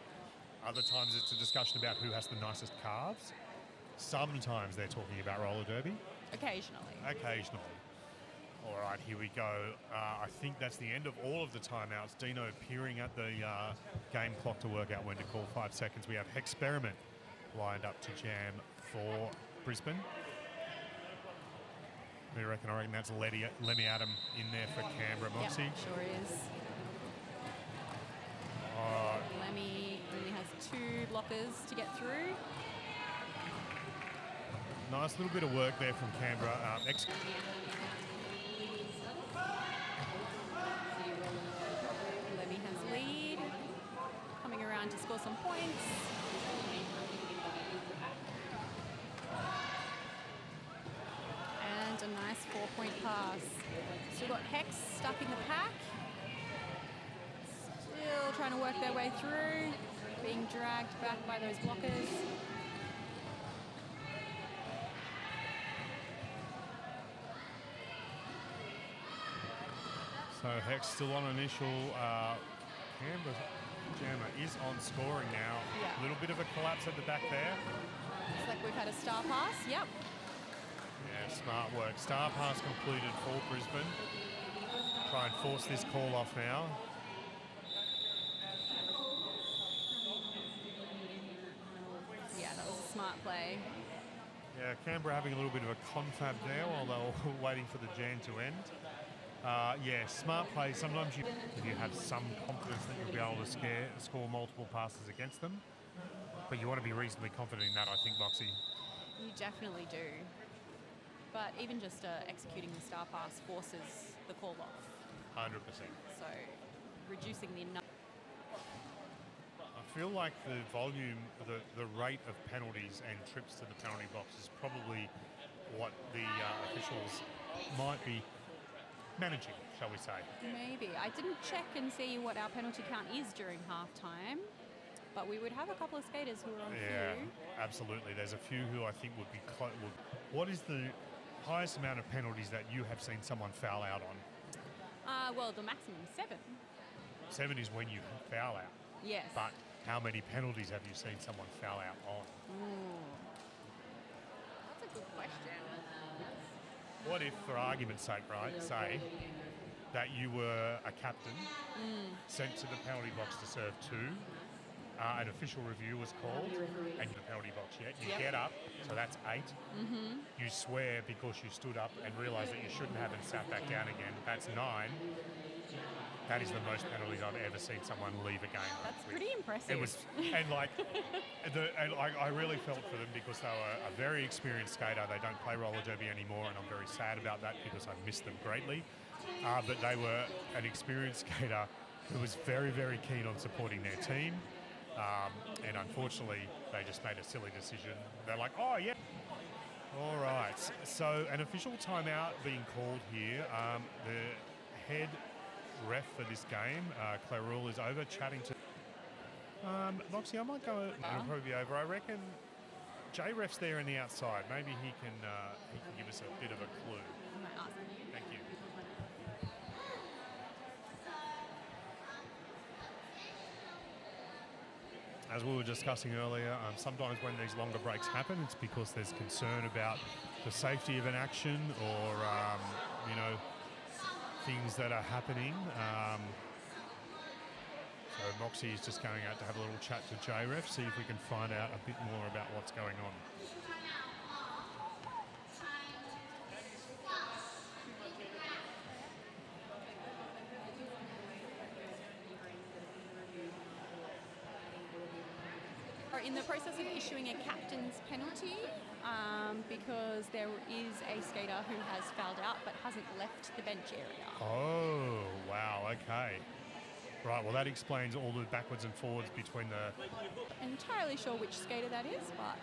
Other times it's a discussion about who has the nicest calves. Sometimes they're talking about roller derby. Occasionally. All right, here we go. I think that's the end of all of the timeouts. Dino peering at the game clock to work out when to call 5 seconds. We have Experiment lined up to jam for Brisbane. I reckon that's Lemmy Adam in there for Canberra. Moxie. Yep, sure is. Lemmy only has 2 blockers to get through. Nice little bit of work there from Canberra. Lemmy has lead. Coming around to score some points. And a nice 4-point pass. So we've got Hex stuck in the pack. Still trying to work their way through. Being dragged back by those blockers. So Hex still on initial. Canberra jammer is on scoring now. A little bit of a collapse at the back there. Looks like we've had a star pass. Yep. Yeah, smart work. Star pass completed for Brisbane. Try and force this call off now. Yeah, that was a smart play. Yeah, Canberra having a little bit of a confab there while they were waiting for the jam to end. Yeah, smart play. Sometimes if you have some confidence that you'll be able to score multiple passes against them. But you want to be reasonably confident in that, I think, Moxie. You definitely do. But even just executing the star pass forces the call off. 100%. So reducing the number. I feel like the volume, the rate of penalties and trips to the penalty box is probably what the officials might be managing, shall we say. Maybe. I didn't check and see what our penalty count is during halftime, but we would have a couple of skaters who are on few. Absolutely. There's a few who I think would be close. What is the highest amount of penalties that you have seen someone foul out on? Well, the maximum is 7. 7 is when you foul out. Yes. But how many penalties have you seen someone foul out on? Ooh. That's a good question. What if, for argument's sake, right, say that you were a captain sent to the penalty box to serve 2, an official review was called, and the penalty box yet. You get up, so that's 8. You swear because you stood up and realised that you shouldn't have and sat back down again. That's 9. That is the most penalties I've ever seen someone leave a game. That's pretty impressive. It was, and I really felt for them because they were a very experienced skater. They don't play roller derby anymore, and I'm very sad about that because I miss them greatly. But they were an experienced skater who was very, very keen on supporting their team. And unfortunately, they just made a silly decision. They're like, oh, yeah. All right. So an official timeout being called here. The head ref for this game, Clairul, is over chatting to... Moxie, I might go... It'll probably be over. I reckon J-Ref's there in the outside. Maybe he can give us a bit of a clue. I might ask him. Thank you. As we were discussing earlier, sometimes when these longer breaks happen, it's because there's concern about the safety of an action or, you know, things that are happening. So Moxie is just going out to have a little chat to J-Ref, see if we can find out a bit more about what's going on. In the process of issuing a captain's penalty because there is a skater who has fouled out but hasn't left the bench area. Oh, wow, okay. Right, well that explains all the backwards and forwards between the... I'm entirely sure which skater that is, but...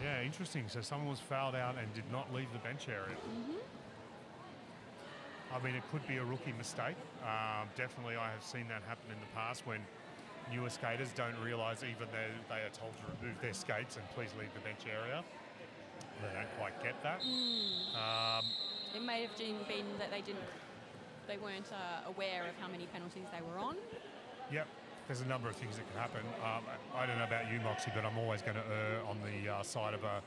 Yeah, interesting. So someone was fouled out and did not leave the bench area. Mm-hmm. I mean, it could be a rookie mistake. Definitely, I have seen that happen in the past when newer skaters don't realise even though they are told to remove their skates and please leave the bench area. They don't quite get that. It may have been that they weren't aware of how many penalties they were on. Yep, there's a number of things that can happen. I don't know about you, Moxie, but I'm always going to err on the side of a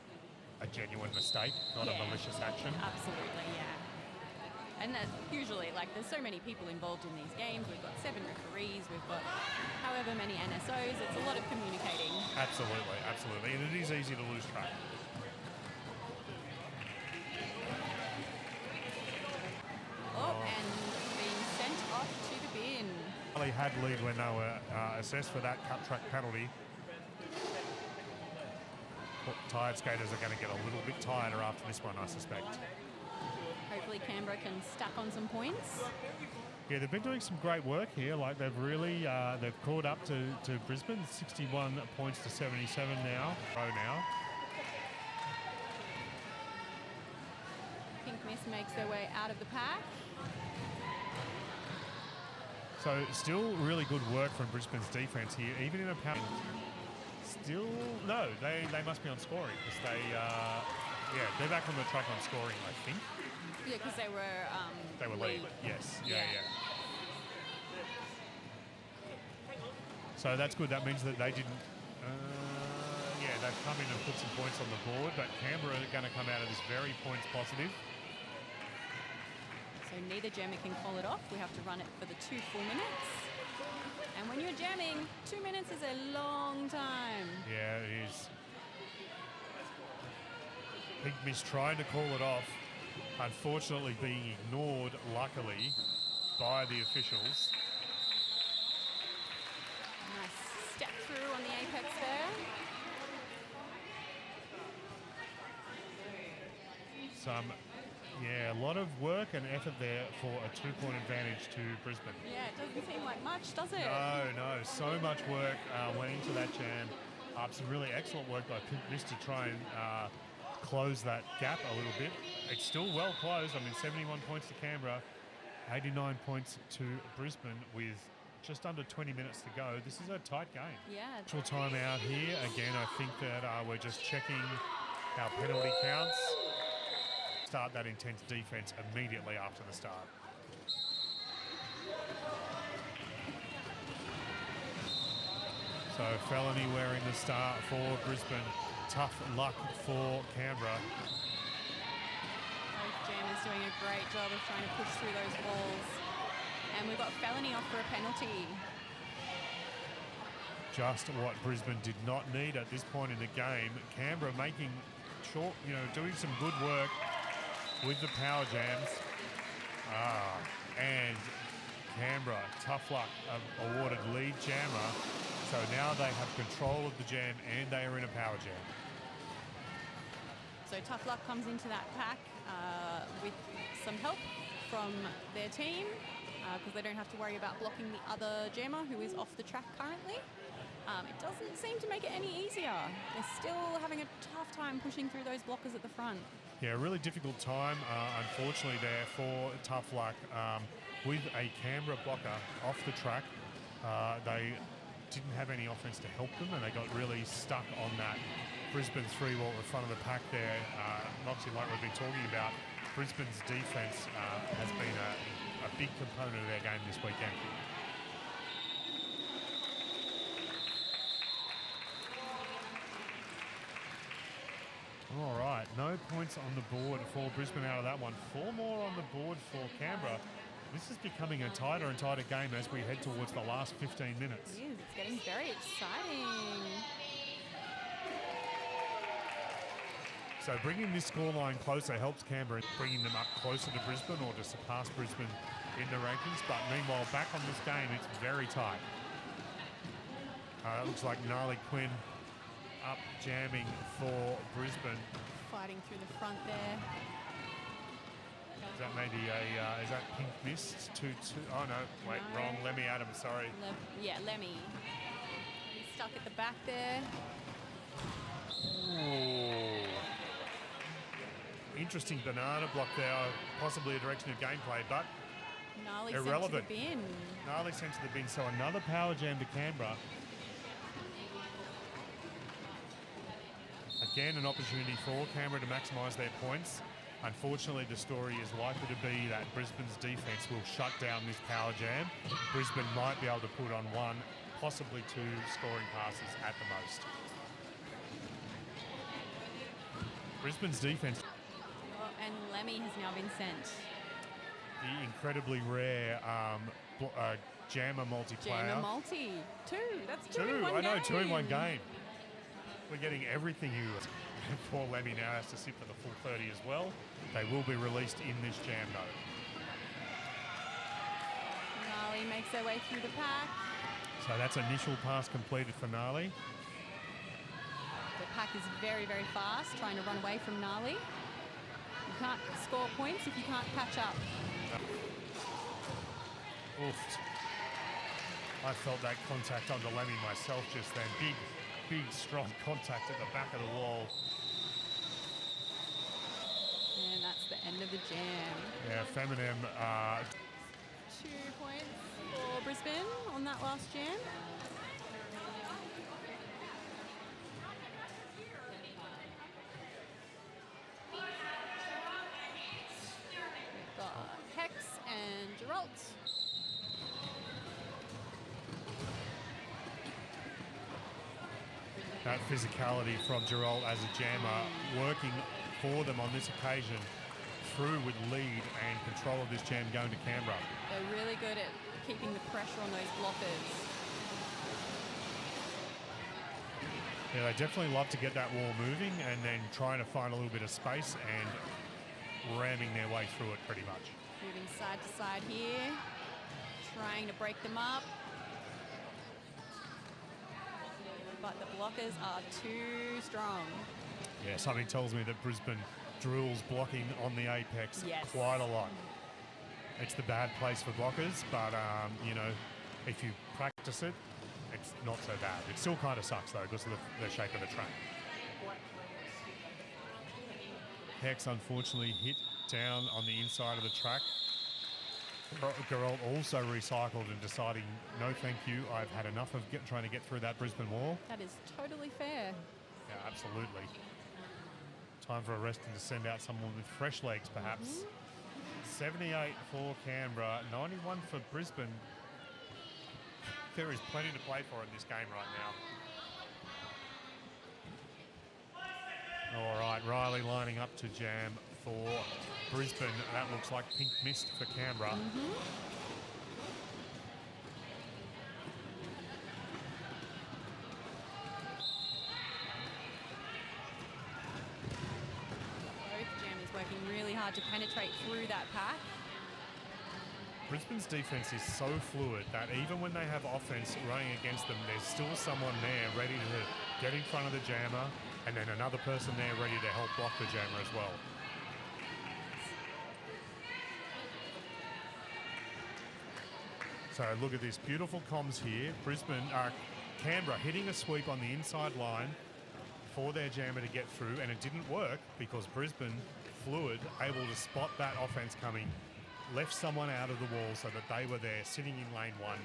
genuine mistake, not a malicious action. Absolutely, yeah. And that usually, like, there's so many people involved in these games. We've got 7 referees, we've got however many NSOs. It's a lot of communicating. Absolutely, absolutely. And it is easy to lose track. And being sent off to the bin. They had lead when they were assessed for that cut track penalty. Tired skaters are going to get a little bit tireder after this one, I suspect. Hopefully Canberra can stack on some points. Yeah, they've been doing some great work here. Like they've really, they've caught up to Brisbane, 61 points to 77 now. Pink Mist makes their way out of the pack. So still really good work from Brisbane's defence here, even in a power. Still, no, they must be on scoring because they're back on the track on scoring, I think. Yeah, because they were lead. Yes, yeah. So that's good. That means that they didn't. They've come in and put some points on the board, but Canberra are going to come out of this very points positive. So neither jammer can call it off. We have to run it for the 2 full minutes. And when you're jamming, 2 minutes is a long time. Yeah, it is. Pink Mist trying to call it off. Unfortunately being ignored, luckily, by the officials. Nice step through on the apex there. A lot of work and effort there for a 2-point advantage to Brisbane. Yeah, it doesn't seem like much, does it? No. So much work went into that jam. Some really excellent work by Pink Mist to try and close that gap a little bit. It's still well closed. I mean, 71 points to Canberra, 89 points to Brisbane with just under 20 minutes to go. This is a tight game. Yeah. Actual time out here. Again, I think that we're just checking our penalty counts. Start that intense defence immediately after the start. So Felony wearing the start for Brisbane. Tough luck for Canberra. Both jammers doing a great job of trying to push through those walls. And we've got Felony off for a penalty. Just what Brisbane did not need at this point in the game. Canberra making short, doing some good work with the power jams. And Canberra, tough luck, awarded lead jammer. So now they have control of the jam and they are in a power jam. So Tough Luck comes into that pack with some help from their team because they don't have to worry about blocking the other jammer who is off the track currently. It doesn't seem to make it any easier. They're still having a tough time pushing through those blockers at the front. Yeah, a really difficult time, unfortunately, there for Tough Luck with a Canberra blocker off the track. They didn't have any offense to help them, and they got really stuck on that Brisbane 3-wall at the front of the pack there. Not too like we've been talking about. Brisbane's defense has been a big component of their game this weekend. All right, no points on the board for Brisbane out of that one. 4 more on the board for Canberra. This is becoming a tighter and tighter game as we head towards the last 15 minutes. It is. It's getting very exciting. So bringing this scoreline closer helps Canberra, bringing them up closer to Brisbane or to surpass Brisbane in the rankings. But meanwhile, back on this game, it's very tight. It looks like Gnarly Quinn up jamming for Brisbane. Fighting through the front there. Is that maybe is that Pink Mist? 2-2? Oh no, wait, no. Wrong. Lemmy Adams, sorry. Lemmy. He's stuck at the back there. Ooh. Interesting banana block there, possibly a direction of gameplay, but Gnarly irrelevant. Sent to the bin. Gnarly sent to the bin, so another power jam to Canberra. Again, an opportunity for Canberra to maximise their points. Unfortunately, the story is likely to be that Brisbane's defence will shut down this power jam. Brisbane might be able to put on 1, possibly 2 scoring passes at the most. Brisbane's defence. And Lemmy has now been sent. The incredibly rare jammer multiplayer. Jammer multi. 2. That's 2 in one I know, game. 2 in one game. We're getting everything here. Poor Lemmy now has to sit for the full 30 as well. They will be released in this jam though. Gnarly makes their way through the pack. So that's initial pass completed for Gnarly. The pack is very, very fast, trying to run away from Gnarly. You can't score points if you can't catch up. Oofed. I felt that contact on the Lemmy myself just then. Big, strong contact at the back of the wall. And that's the end of the jam. Yeah, Feminem. 2 points for Brisbane on that last jam. We've got Hex and Geralt. That physicality from Geralt as a jammer, working for them on this occasion, through with lead and control of this jam going to Canberra. They're really good at keeping the pressure on those blockers. Yeah, they definitely love to get that wall moving and then trying to find a little bit of space and ramming their way through it pretty much. Moving side to side here, trying to break them up. But the blockers are too strong. Yeah, something tells me that Brisbane drills blocking on the apex quite a lot. It's the bad place for blockers, but, you know, if you practice it, it's not so bad. It still kind of sucks, though, because of the shape of the track. Hex, unfortunately, hit down on the inside of the track. Geralt also recycled and deciding, no thank you, I've had enough of trying to get through that Brisbane wall. That is totally fair. Yeah, absolutely. Time for a rest and to send out someone with fresh legs, perhaps. 78 for Canberra, 91 for Brisbane. There is plenty to play for in this game right now. All right, Riley lining up to jam for Brisbane. That looks like Pink Mist for Canberra. Working really hard to penetrate through that pack. Brisbane's defense is so fluid that even when they have offense running against them, there's still someone there ready to get in front of the jammer, and then another person there ready to help block the jammer as well. So look at this beautiful comms here. Canberra hitting a sweep on the inside line for their jammer to get through, and it didn't work because Brisbane, fluid, able to spot that offense coming, left someone out of the wall so that they were there sitting in lane 1.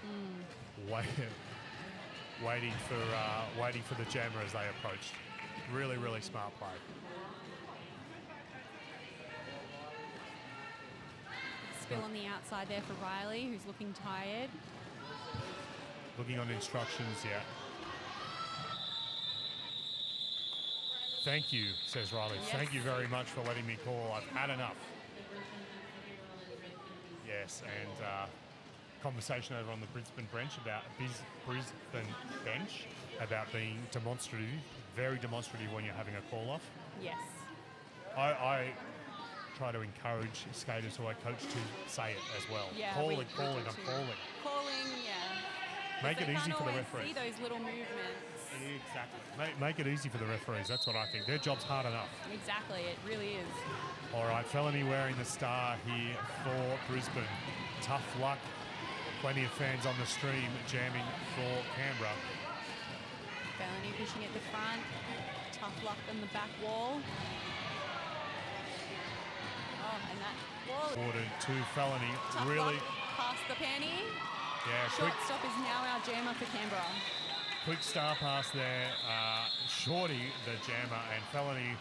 waiting for the jammer as they approached. Really, really smart play. Spill on the outside there for Riley, who's looking tired. Looking on instructions, yeah. Thank you, says Riley. Yes. Thank you very much for letting me call. I've had enough. Yes, and conversation over on the Brisbane bench about being demonstrative, very demonstrative when you're having a call-off. Yes. I try to encourage skaters who I coach to say it as well. Yeah, calling, I'm calling. Calling, yeah. Make it easy for the referees. See those little movements. Exactly. Make it easy for the referees. That's what I think. Their job's hard enough. Exactly. It really is. All right, Felony wearing the star here for Brisbane. Tough luck. Plenty of fans on the stream jamming for Canberra. Felony pushing at the front. Tough luck on the back wall. Oh, and that wall. Ordered to Felony. Tough Really. luck past the penny. Yeah, Shortstop is now our jammer for Canberra. Quick star pass there. Shorty, the jammer, and Felony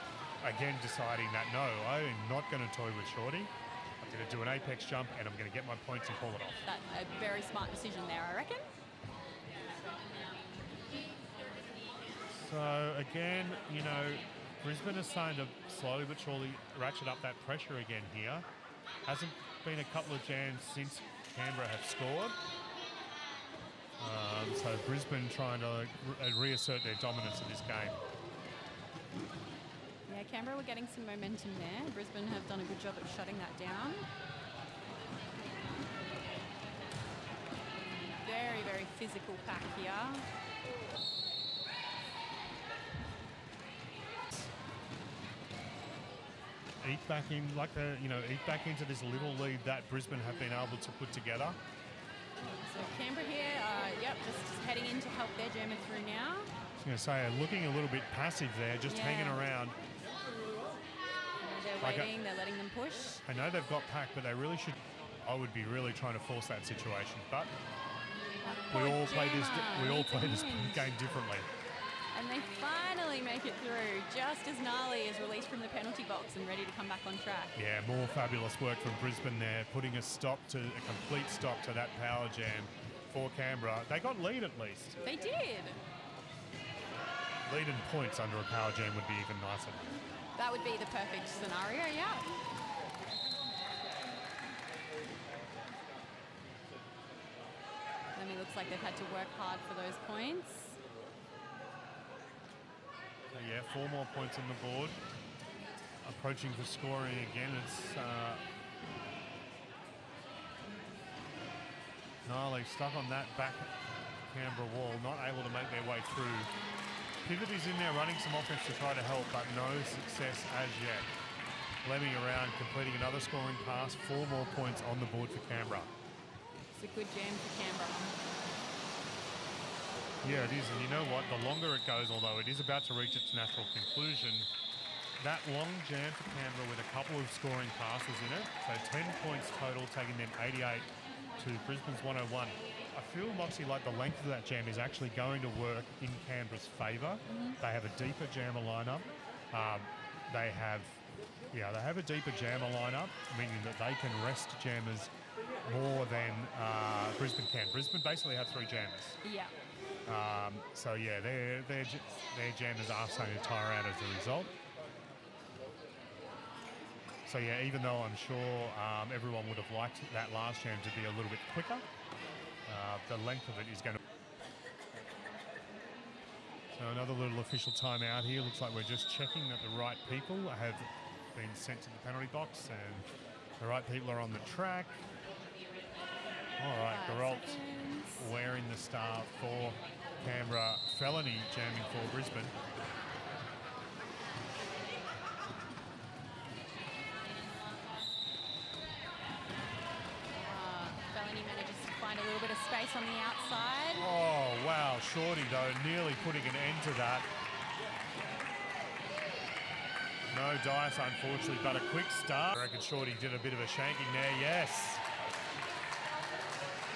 again deciding that no, I am not going to toy with Shorty. I'm going to do an apex jump and I'm going to get my points and call it off. That's a very smart decision there, I reckon. So again, you know, Brisbane is starting to slowly but surely ratchet up that pressure again here. Hasn't been a couple of jams since Canberra have scored. So Brisbane trying to reassert their dominance in this game. Yeah, Canberra were getting some momentum there. Brisbane have done a good job at shutting that down. Very, very physical pack here. Eat back in, eat back into this little lead that Brisbane have been able to put together. So Canberra here, just heading in to help their jammer through now. I was going to say, looking a little bit passive there, just hanging around. They're waiting, they're letting them push. I know they've got pack, but they really should. I would be really trying to force that situation, but we all play this game differently. And they finally make it through, just as Gnarly is released from the penalty box and ready to come back on track. Yeah, more fabulous work from Brisbane there, putting a complete stop to that power jam for Canberra. They got lead at least. They did. Lead in points under a power jam would be even nicer. That would be the perfect scenario, yeah. Lemmy looks like they've had to work hard for those points. So yeah, 4 more points on the board. Approaching for scoring again. It's Gnarly stuck on that back Canberra wall, not able to make their way through. Pivot is in there running some offense to try to help, but no success as yet. Lemmy around, completing another scoring pass. 4 more points on the board for Canberra. It's a good jam for Canberra. Yeah, it is. And you know what? The longer it goes, although it is about to reach its natural conclusion, that long jam for Canberra with a couple of scoring passes in it. So 10 points total, taking them 88 to Brisbane's 101. I feel, Moxie, like the length of that jam is actually going to work in Canberra's favour. They have a deeper jammer lineup. They have a deeper jammer lineup, meaning that they can rest jammers more than Brisbane can. Brisbane basically have 3 jammers. Yeah. So yeah, their jammers are starting to tire out as a result. So yeah, even though I'm sure everyone would have liked that last jam to be a little bit quicker, the length of it is going to... So another little official timeout here. Looks like we're just checking that the right people have been sent to the penalty box and the right people are on the track. All right, Geralt wearing the star for Canberra. Felony jamming for Brisbane. Felony manages to find a little bit of space on the outside. Oh, wow. Shorty, though, nearly putting an end to that. No dice, unfortunately, but a quick start. I reckon Shorty did a bit of a shanking there, yes.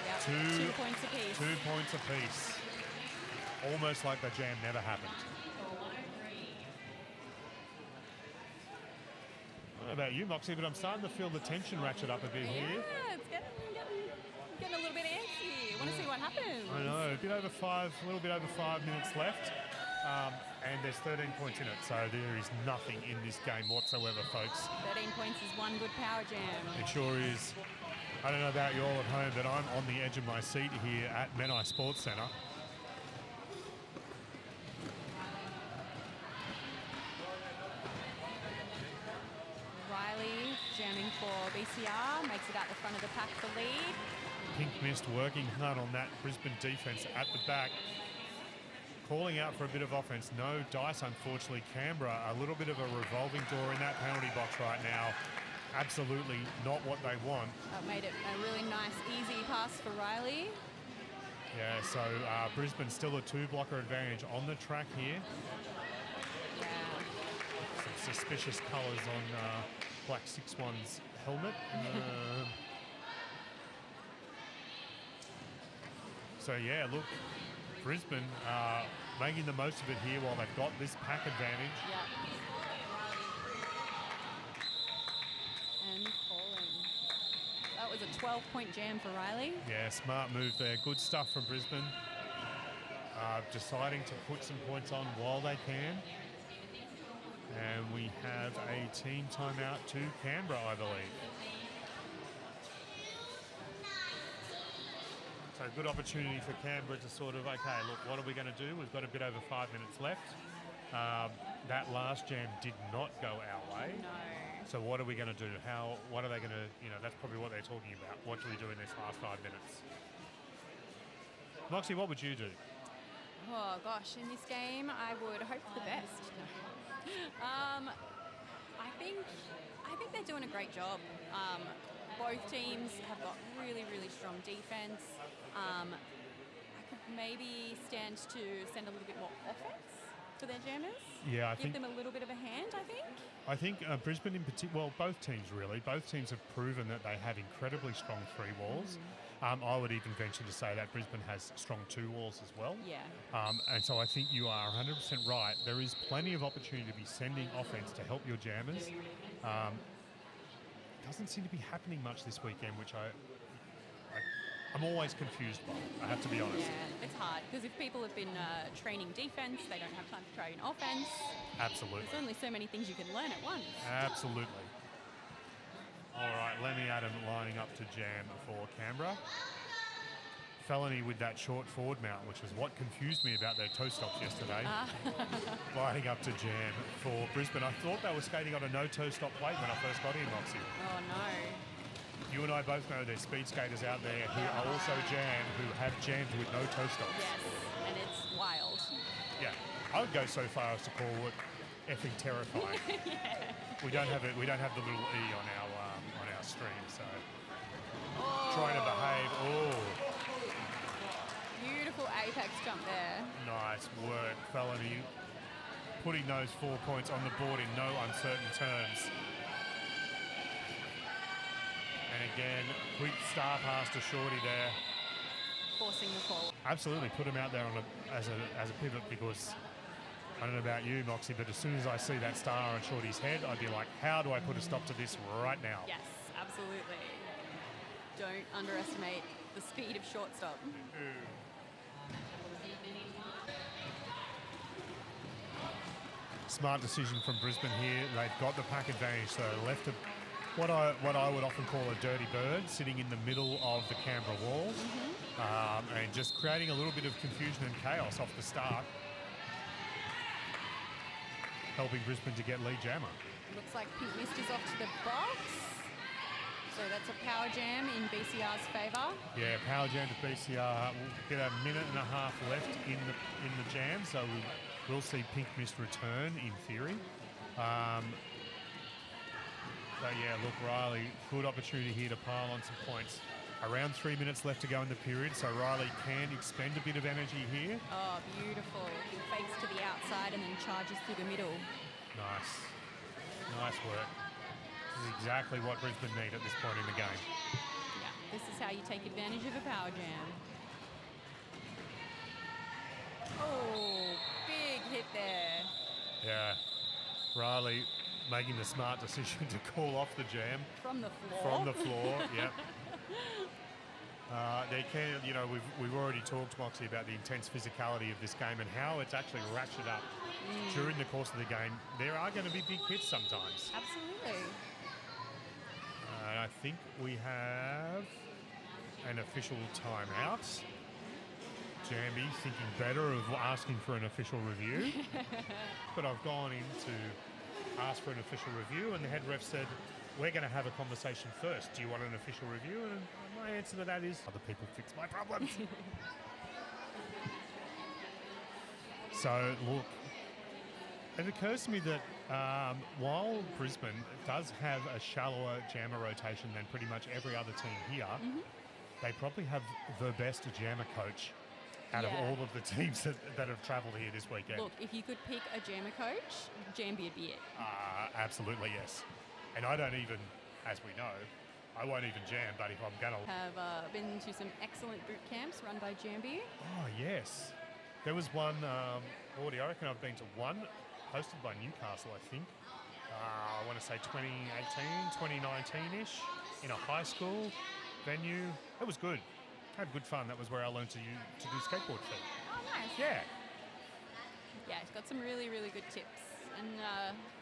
Yep, 2 points apiece. 2 points apiece. Almost like the jam never happened. I don't know about you, Moxie, but I'm starting to feel the tension ratchet up a bit here. Yeah, it's getting a little bit antsy. I want to see what happens. I know, a little bit over 5 minutes left. And there's 13 points in it, so there is nothing in this game whatsoever, folks. 13 points is one good power jam. It sure is. I don't know about you all at home, but I'm on the edge of my seat here at Menai Sports Center. Riley jamming for BCR, makes it out the front of the pack for lead. Pink Mist working hard on that Brisbane defence at the back. Calling out for a bit of offense. No dice, unfortunately. Canberra, a little bit of a revolving door in that penalty box right now. Absolutely not what they want. Made it a really nice, easy pass for Riley. Yeah, so Brisbane still a 2-blocker advantage on the track here. Yeah. Some suspicious colours on Black 6-1's helmet. So, yeah, look, Brisbane making the most of it here while they've got this pack advantage. Yep. And calling. That was a 12-point jam for Riley. Yeah, smart move there. Good stuff from Brisbane. Deciding to put some points on while they can. And we have a team timeout to Canberra, I believe. So good opportunity for Canberra to sort of, okay, look, what are we going to do? We've got a bit over 5 minutes left. That last jam did not go our way. No. So what are we going to do? What are they going to, that's probably what they're talking about. What do we do in this last 5 minutes? Moxie, what would you do? Oh, gosh, in this game, I would hope for the best. I think they're doing a great job. Both teams have got really, really strong defense. I could maybe stand to send a little bit more offense for their jammers. Yeah, Give them a little bit of a hand, I think. I think Brisbane in particular, well, both teams really. Both teams have proven that they have incredibly strong 3 walls. I would even venture to say that Brisbane has strong 2 walls as well. Yeah. And so I think you are 100% right. There is plenty of opportunity to be sending offense to help your jammers. Doesn't seem to be happening much this weekend, which I'm always confused by, I have to be honest. Yeah, it's hard because if people have been training defense, they don't have time to train offense. Absolutely. There's only so many things you can learn at once. Absolutely. All right, Lemmy Adam lining up to jam for Canberra. Felony with that short forward mount, which was what confused me about their toe stops yesterday. Lining up to jam for Brisbane. I thought they were skating on a no toe stop plate when I first got in, Moxie. Oh, no. You and I both know there's speed skaters out there who are also jammed, who have jammed with no toe stops. Yes, and it's wild. Yeah, I would go so far as to call it effing terrifying. Yeah. We don't have the little E on our stream, so trying to behave. Oh, beautiful apex jump there. nice work, Felony. Putting those 4 points on the board in no uncertain terms. And again, quick star pass to Shorty there. Forcing the call. Absolutely, put him out there as a pivot because I don't know about you, Moxie, but as soon as I see that star on Shorty's head, I'd be like, how do I put a stop to this right now? Yes, absolutely. Don't underestimate the speed of shortstop. Smart decision from Brisbane here. They've got the pack advantage, so they left what I would often call a dirty bird sitting in the middle of the Canberra walls, and just creating a little bit of confusion and chaos off the start, helping Brisbane to get lead jammer. Looks like Pink Mist is off to the box. So that's a power jam in BCR's favour. Yeah, power jam to BCR. We'll get a minute and a half left in the jam, so we'll see Pink Mist return in theory. So yeah, look, Riley, good opportunity here to pile on some points. Around 3 minutes left to go in the period, so Riley can expend a bit of energy here. Oh, beautiful. He fakes to the outside and then charges through the middle. Nice. Nice work. This is exactly what Brisbane need at this point in the game. Yeah. This is how you take advantage of a power jam. Oh, big hit there. Yeah. Riley making the smart decision to call off the jam. From the floor. From the floor, yep. They can, you know, we've already talked, Moxie, about the intense physicality of this game and how it's actually ratcheted up during the course of the game. There are going to be big hits sometimes. Absolutely. I think we have an official timeout. Jambi thinking better of asking for an official review. But I've gone in to ask for an official review and the head ref said, we're going to have a conversation first. Do you want an official review? And my answer to that is, other people fix my problems. So, look, it occurs to me that while Brisbane does have a shallower jammer rotation than pretty much every other team here, they probably have the best jammer coach out of all of the teams that have travelled here this weekend. Look, if you could pick a jammer coach, Jambi would be it. Absolutely, yes. And I don't even, as we know, I won't even jam, but if I'm going to... Have been to some excellent boot camps run by Jambi. Oh, yes. There was one, Lordy, I reckon I've been to one hosted by Newcastle, I think. I want to say 2018, 2019-ish, in a high school venue. It was good. Had good fun. That was where I learned to do skateboard feet. Oh, nice. Yeah. Yeah, it's got some really, really good tips. And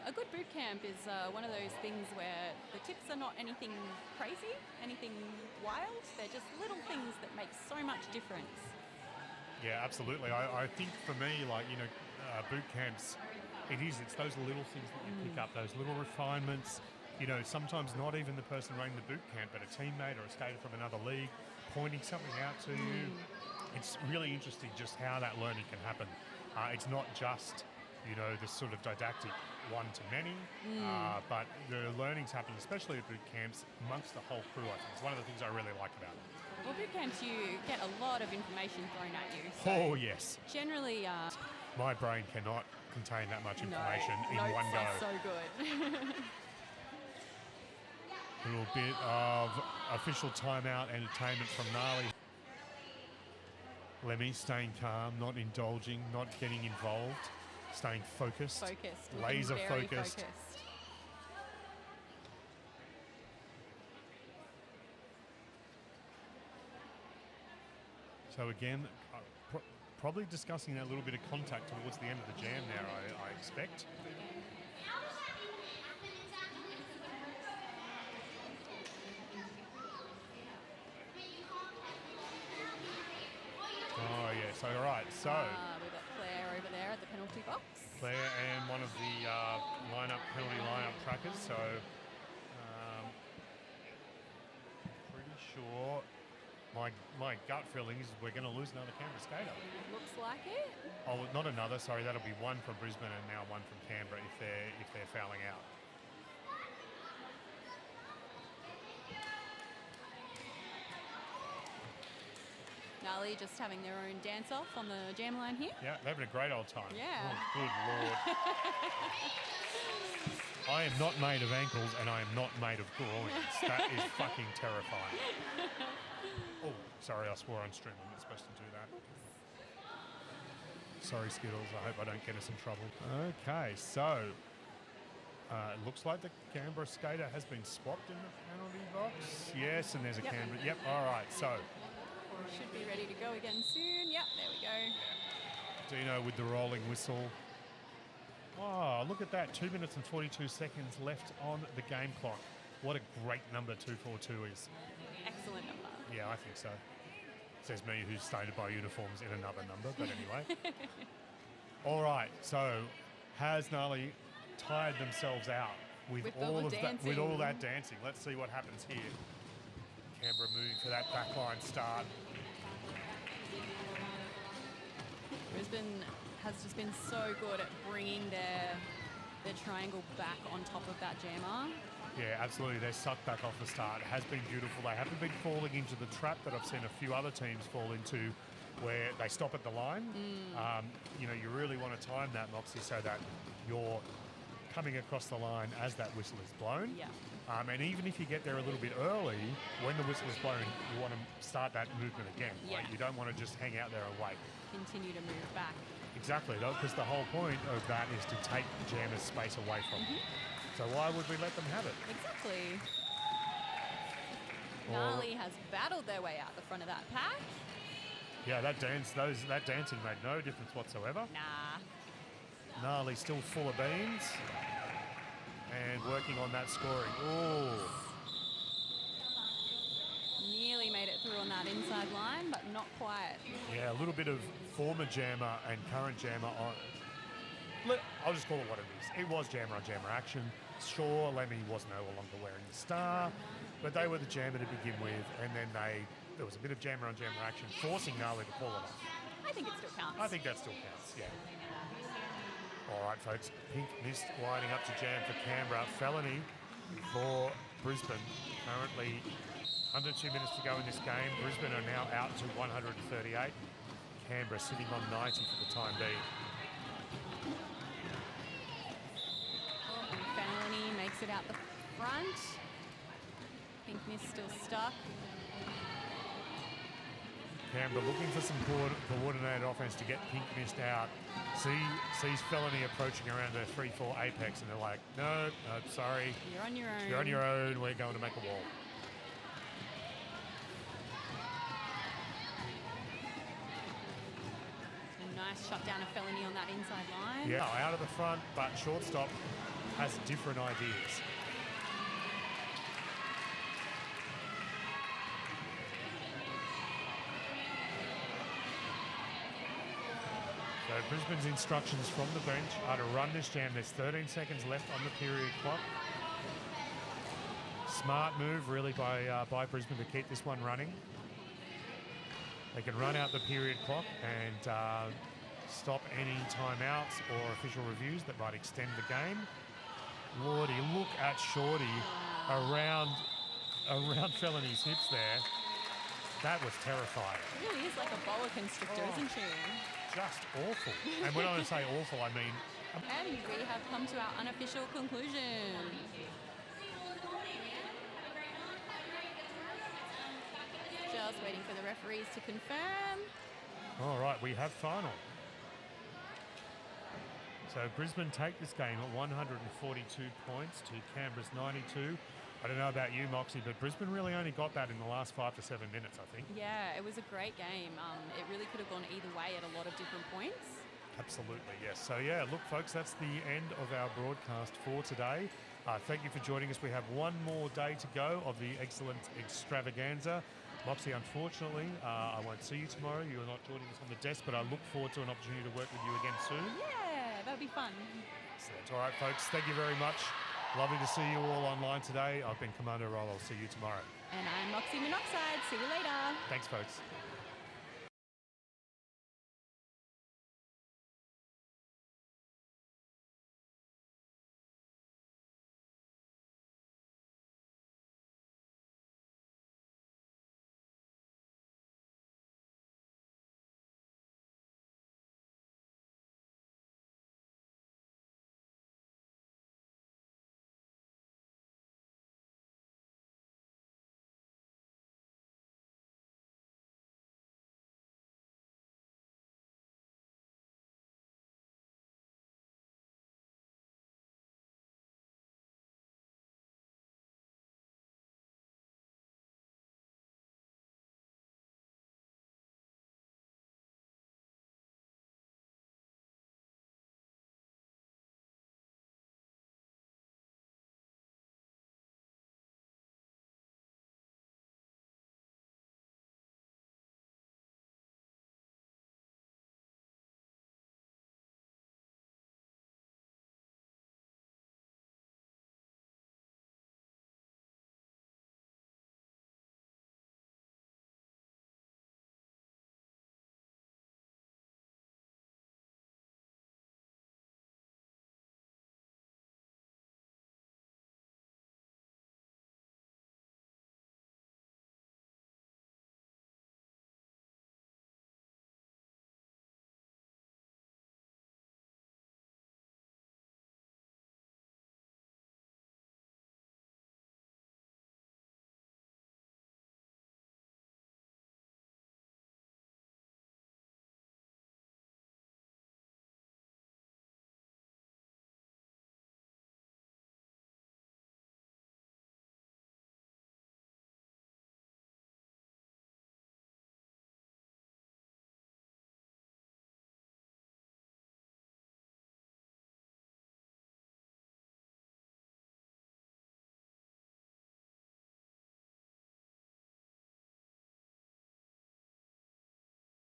a good boot camp is one of those things where the tips are not anything crazy, anything wild. They're just little things that make so much difference. Yeah, absolutely. I think for me, like, you know, boot camps, it's those little things that you pick up, those little refinements. You know, sometimes not even the person running the boot camp, but a teammate or a skater from another league pointing something out to you. It's really interesting just how that learning can happen. It's not just, you know, this sort of didactic one-to-many, but the learning's happening, especially at boot camps, amongst the whole crew, I think. It's one of the things I really like about it. Well, boot camps, you get a lot of information thrown at you. So oh, yes. Generally... my brain cannot contain that much information in one go. So good. A little bit of official timeout entertainment from Gnarly. Lemmy staying calm, not indulging, not getting involved, staying focused. Laser focused. So again, probably discussing that little bit of contact towards the end of the jam there, I expect. Oh, yes. All right. So we've got Claire over there at the penalty box. Claire and one of the penalty lineup trackers. So pretty sure my gut feeling is we're going to lose another Canberra skater. Looks like it. Oh, not another. Sorry, that'll be one from Brisbane and now one from Canberra if they're fouling out. Gnarly just having their own dance-off on the jam line here. Yeah, they're having a great old time. Yeah. Oh, good Lord. I am not made of ankles and I am not made of groins. That is fucking terrifying. Oh, sorry, I swore on stream. I'm not supposed to do that. Sorry, Skittles. I hope I don't get us in trouble. Okay, so it looks like the Canberra skater has been swapped in the penalty box. Yes, and there's a Canberra. Yep, all right, so... should be ready to go again soon. Yep, there we go. Dino with the rolling whistle. Oh, look at that. 2 minutes and 42 seconds left on the game clock. What a great number 242 is. Excellent number. Yeah, I think so. Says me who's stated by uniforms in another number, but anyway. All right, so has Gnarly tired themselves out with all that dancing? Let's see what happens here. Canberra moving for that backline start. Brisbane has just been so good at bringing their triangle back on top of that jammer. Yeah, absolutely. They're sucked back off the start. It has been beautiful. They haven't been falling into the trap that I've seen a few other teams fall into where they stop at the line. You know, you really want to time that, Moxie, so that you're coming across the line as that whistle is blown. Yeah. And even if you get there a little bit early, when the whistle is blown, you want to start that movement again. Yeah. Like, you don't want to just hang out there and wait. Continue to move back. Exactly, because the whole point of that is to take jammers' space away from them. So why would we let them have it? Exactly. Or- Gnarly has battled their way out the front of that pack. Yeah, that dancing made no difference whatsoever. Nah. Gnarly still full of beans and working on that scoring. Oh, Nearly made it through on that inside line, but not quite. yeah, a little bit of former jammer and current jammer on. I'll just call it what it is. It was jammer on jammer action. Sure, Lemmy was no longer wearing the star, but they were the jammer to begin with, and then there was a bit of jammer on jammer action, forcing Gnarly to pull it off. I think it still counts. I think that still counts, yeah. All right, folks. Pink mist lining up to jam for Canberra. Felony for Brisbane. Currently under 2 minutes to go in this game. Brisbane are now out to 138. Canberra sitting on 90 for the time being. Felony makes it out the front. Pink mist still stuck. Canberra looking for some coordinated offense to get Pink Mist out. Sees Felony approaching around the 3-4 apex, and they're like, no, sorry. You're on your own. You're on your own. We're going to make a wall. A nice shot down of Felony on that inside line. Yeah, out of the front, but shortstop has different ideas. So Brisbane's instructions from the bench are to run this jam. There's 13 seconds left on the period clock. Smart move, really, by Brisbane to keep this one running. They can run out the period clock and stop any timeouts or official reviews that might extend the game. Lordy, look at Shorty around Felony's hips there. That was terrifying. It really is like a boa constrictor, isn't she? Just awful. And when I say awful, I mean... And we have come to our unofficial conclusion. Just waiting for the referees to confirm. All right, we have final. So Brisbane take this game at 142 points to Canberra's 92. I don't know about you, Moxie, but Brisbane really only got that in the last 5 to 7 minutes, I think. Yeah, it was a great game. It really could have gone either way at a lot of different points. Absolutely, yes. So, yeah, look, folks, that's the end of our broadcast for today. Thank you for joining us. We have one more day to go of the excellent Eggstravaganza. Moxie, unfortunately, I won't see you tomorrow. You're not joining us on the desk, but I look forward to an opportunity to work with you again soon. Yeah, that'll be fun. Excellent. All right, folks, thank you very much. Lovely to see you all online today. I've been Commander Roll. I'll see you tomorrow. And I'm Moxie Monoxide. See you later. Thanks, folks.